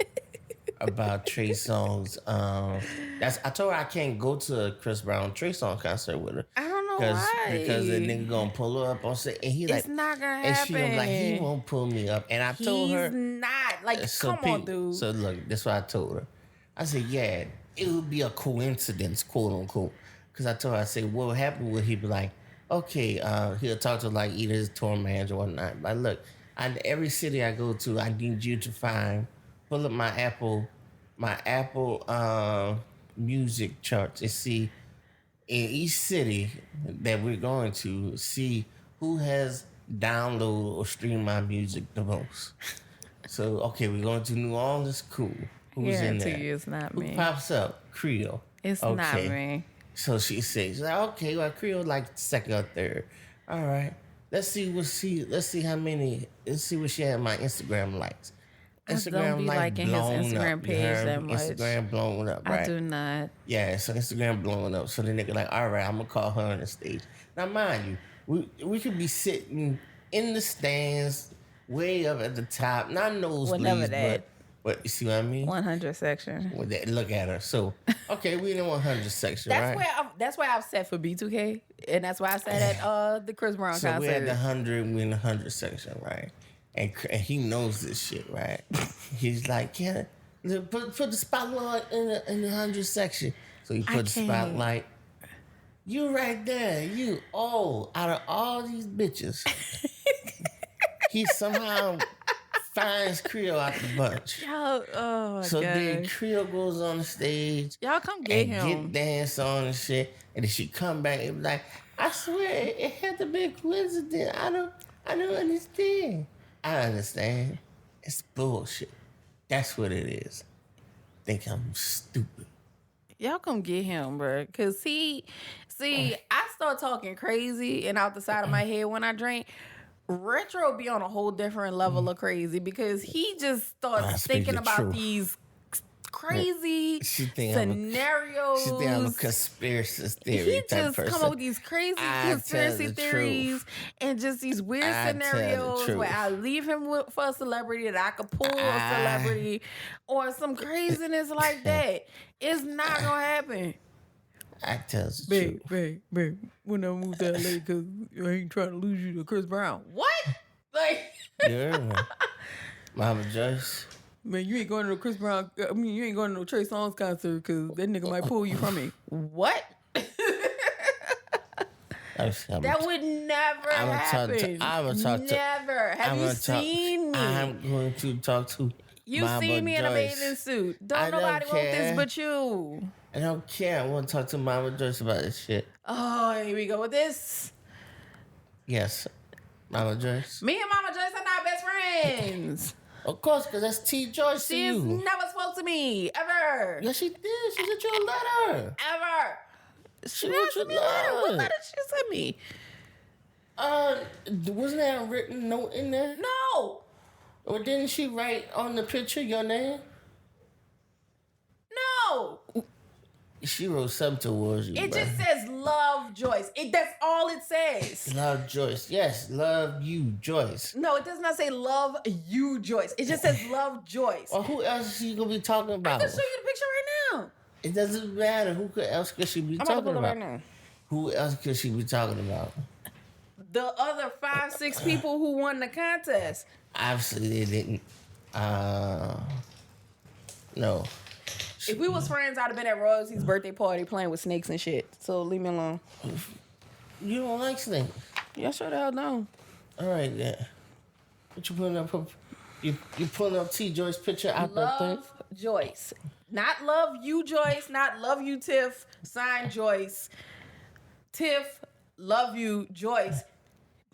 about Trey Songz. I told her I can't go to a Chris Brown Trey Songz concert with her. I don't know why. Because the nigga gonna pull her up on stage. And he it's not gonna happen. And she gonna be like, he won't pull me up. And I told her. He's not. Like, come on, dude. So look, that's what I told her. I said, yeah, it would be a coincidence, quote unquote. Because I told her, I said, what would happen would he be like, okay, he'll talk to like either his tour manager or whatnot. Like, look, every city I go to, I need you to pull up my Apple music charts and see in each city that we're going to, see who has downloaded or streamed my music the most. So, okay, we're going to New Orleans, cool. Who's in there? It's not me. Who pops up? Creole. It's not me. So she says, okay, well, Creole like second or third. All right. Let's see what she had my Instagram likes. Instagram don't be liking his Instagram page that much. Instagram blowing up, right? I do not. Yeah, so Instagram blowing up. So the nigga like, all right, I'm gonna call her on the stage. Now mind you, we could be sitting in the stands, way up at the top, not nosebleeds, but you see what I mean? 100 section. Look at her. So, okay, we in the 100 section, right? That's why I've set for B2K, and that's why I said at the Chris Brown concert. So we're at the 100, we're in the 100 section, right? And he knows this shit, right? He's like, yeah, put the spotlight in the 100 section. So he put the spotlight. You right there. Out of all these bitches, he somehow finds Creole out the bunch. So then Creole goes on the stage. Y'all come get him. Get dance on and shit. And then she come back and be like, I swear it had to be a coincidence. I don't understand. I understand. It's bullshit. That's what it is. Think I'm stupid. Y'all come get him, bro. Cause see, I start talking crazy and out the side of my head when I drink. Retro be on a whole different level of crazy because he just starts thinking about these crazy scenarios. She think I'm a conspiracy theory he type just person. come up with these crazy conspiracy theories and just these weird scenarios where I leave him for a celebrity that I could pull a celebrity or some craziness like that. It's not gonna happen. I tells the truth. Babe, when I moved to LA, because I ain't trying to lose you to Chris Brown. What? Like, You heard me. Mama Joyce. man, you ain't going to no Chris Brown. I mean, you ain't going to no Trey Songz concert because that nigga might pull you from me. What? That would never happen. Never. Have you seen me? I'm going to talk to You see me in a bathing suit. Don't nobody want this but you. I don't care. I want to talk to Mama Joyce about this shit. Oh, here we go with this. Yes. Mama Joyce. Me and Mama Joyce are not best friends. Of course, because that's T. Joyce to She has you. never spoke to me, ever. Yes, she did. She sent you a letter. Ever. She wrote you a letter. What letter she sent me? Wasn't there a written note in there? No. Or didn't she write on the picture your name? No. She wrote something towards you. It just says love Joyce. That's all it says. Love Joyce. Yes, love you, Joyce. No, it does not say love you, Joyce. It just says love Joyce. Or who else is she gonna be talking about? I can show you the picture right now. It doesn't matter. Who else could she be talking about? Right now. Who else could she be talking about? The other 5-6 people who won the contest. Obviously, they didn't. No. If we was friends, I'd have been at Royalty's birthday party playing with snakes and shit. So leave me alone. You don't like snakes? Yeah, sure the hell don't. All right, then. What you putting up? You pulling up T. Joyce picture out that thing? Love Joyce. Not love you, Joyce. Not love you, Tiff. Sign Joyce. Tiff, love you, Joyce.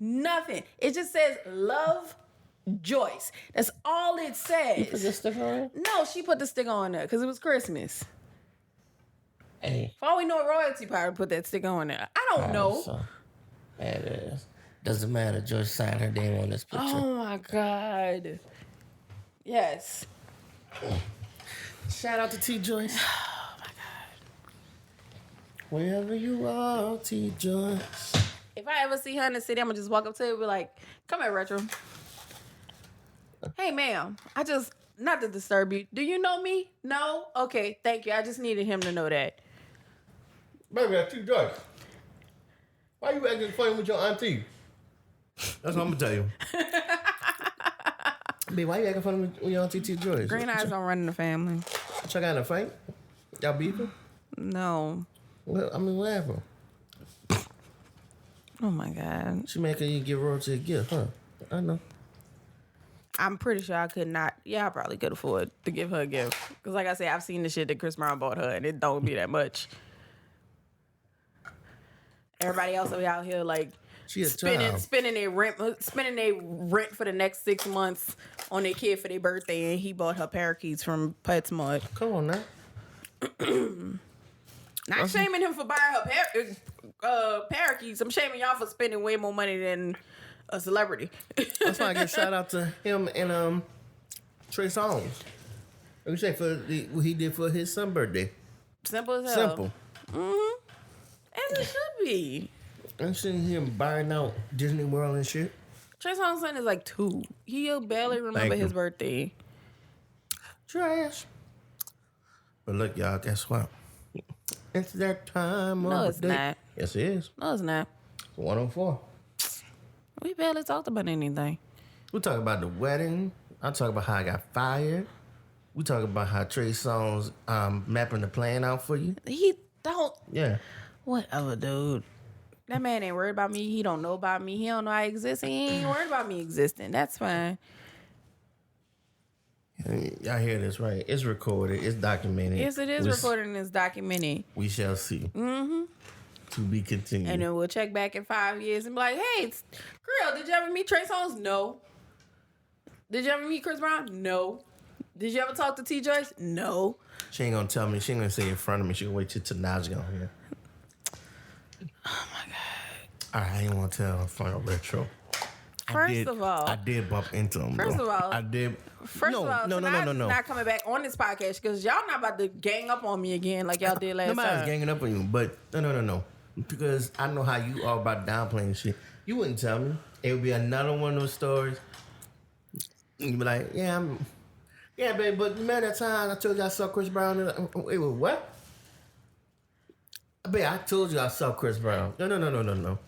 Nothing. It just says love Joyce. That's all it says. You put the sticker on it? No, she put the sticker on there because it was Christmas. Hey. For all we know, Royalty probably put that sticker on there. I don't know. So, it is. Doesn't matter. Joyce signed her name on this picture. Oh my God. Yes. Shout out to T. Joyce. Oh my God. Wherever you are, T. Joyce. If I ever see her in the city, I'm gonna just walk up to her and be like, come here, Retro. Hey, ma'am, not to disturb you. Do you know me? No? Okay, thank you. I just needed him to know that. Baby, that's T. Joyce. Why you acting funny with your auntie? That's what I'm gonna tell you. Babe, why you acting funny with your auntie T. Joyce? Green eyes don't run in the family. Y'all got in a fight? Y'all beefing? No. Well, I mean, what happened? Oh my God. She making you give Royalty a gift, huh? I know. I'm pretty sure I could not. Yeah, I probably could afford to give her a gift. Because like I said, I've seen the shit that Chris Brown bought her, and it don't be that much. Everybody else out here like She a spending their rent for the next 6 months on their kid for their birthday, and he bought her parakeets from PetSmart. Come on now. Not shaming him for buying her parakeets. I'm shaming y'all for spending way more money than a celebrity. That's why I give shout out to him and Trey Songz. What you say for what he did for his son's birthday? Simple as hell. Simple. Mm-hmm. As it should be. I'm seeing him buying out Disney World and shit. Trey Songz's son is like 2. He'll barely remember his birthday. Trash. But look, y'all, guess what? It's that time No, of it's the day. not. Yes, it is. No, it's not. 104. We barely talked about anything. We talk about the wedding. I talk about how I got fired. We talk about how Trey Songz mapping the plan out for you. He don't. Yeah. Whatever, dude. That man ain't worried about me. He don't know about me. He don't know I exist. He ain't worried about me existing. That's fine. Y'all hear this, right? It's recorded. It's documented. Yes, it is recorded and it's documented. We shall see. Mm-hmm. To be continued. And then we'll check back in 5 years and be like, hey, it's Creole, did you ever meet Trey Songz? No. Did you ever meet Chris Brown? No. Did you ever talk to T. Joyce? No. She ain't gonna tell me. She ain't gonna say in front of me. She gonna wait till Tanaj get on here. Oh my God. All right, I ain't want to tell in front of Retro. First of all, I did bump into him. First though. of all, I did. First of all, no. not coming back on this podcast because y'all not about to gang up on me again like y'all did last Nobody's time. ganging up on you, but no. Because I know how you are about downplaying shit. You wouldn't tell me. It would be another one of those stories. You'd be like, yeah, babe, but remember that time I told you I saw Chris Brown? Wait, what? Babe, I told you I saw Chris Brown. No.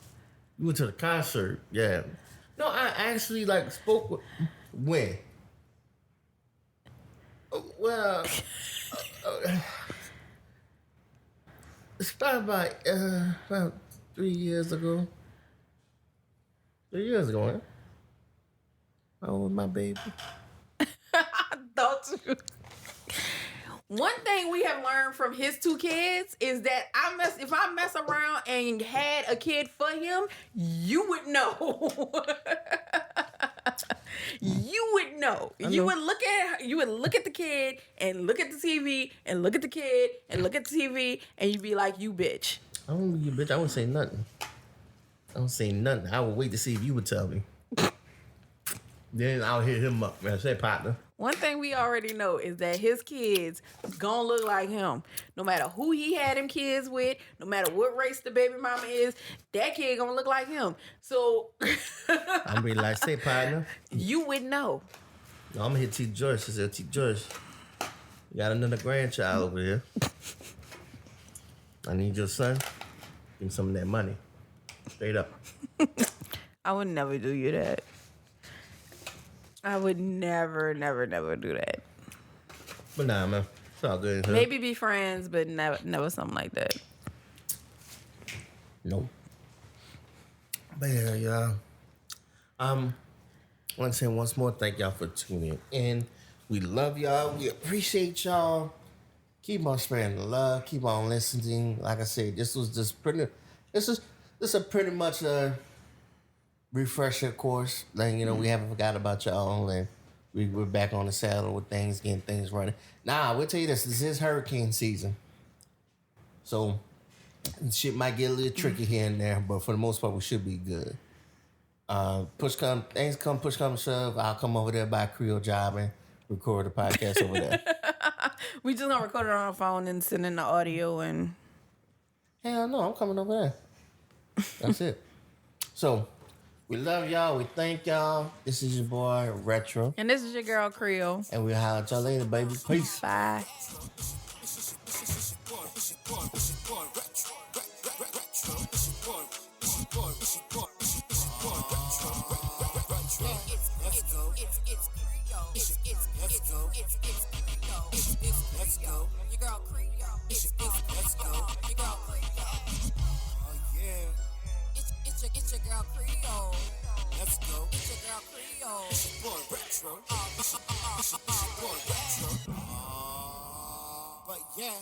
You went to the concert. Yeah. No, I actually like spoke with when. Well, it's probably about 3 years ago. 3 years ago, huh? How old was my baby? I thought you. One thing we have learned from his two kids is that if I mess around and had a kid for him, you would know. You would know. You would look at the kid and look at the TV and look at the kid and look at the TV and you'd be like, you bitch. I don't be you, bitch. I wouldn't say nothing. I would wait to see if you would tell me. Then I'll hit him up. Man, say partner. One thing we already know is that his kids gonna look like him. No matter who he had them kids with, no matter what race the baby mama is, that kid gonna look like him. So I'm be like, say partner. You would know. No, I'm gonna hit T. Joyce. She said, T. Joyce, you got another grandchild over here. I need your son. Give me some of that money. Straight up. I would never do you that. I would never do that. But nah, man. It's all good. Huh? Maybe be friends, but never something like that. Nope. But yeah, y'all. I want to say once more, thank y'all for tuning in. We love y'all. We appreciate y'all. Keep on spreading the love. Keep on listening. Like I said, this is a pretty much a refresher course. Like, you know, we haven't forgot about y'all, and we're back on the saddle with things, getting things running. Nah, we'll tell you this is hurricane season. So shit might get a little tricky here and there, but for the most part, we should be good. Push come to shove, I'll come over there by Creole job and record the podcast over there. We just gonna record it on our phone and send in the audio and... Hell no, I'm coming over there. That's it. So, we love y'all. We thank y'all. This is your boy, Retro. And this is your girl, Creole. And we'll holler at y'all later, baby. Peace. Bye. Let's go. Your girl Creole. Let's go. Your girl Creole. Oh yeah. It's your girl Creole. Let's go. It's your girl Creole. It's your boy Retro. It's your boy Retro. But yeah.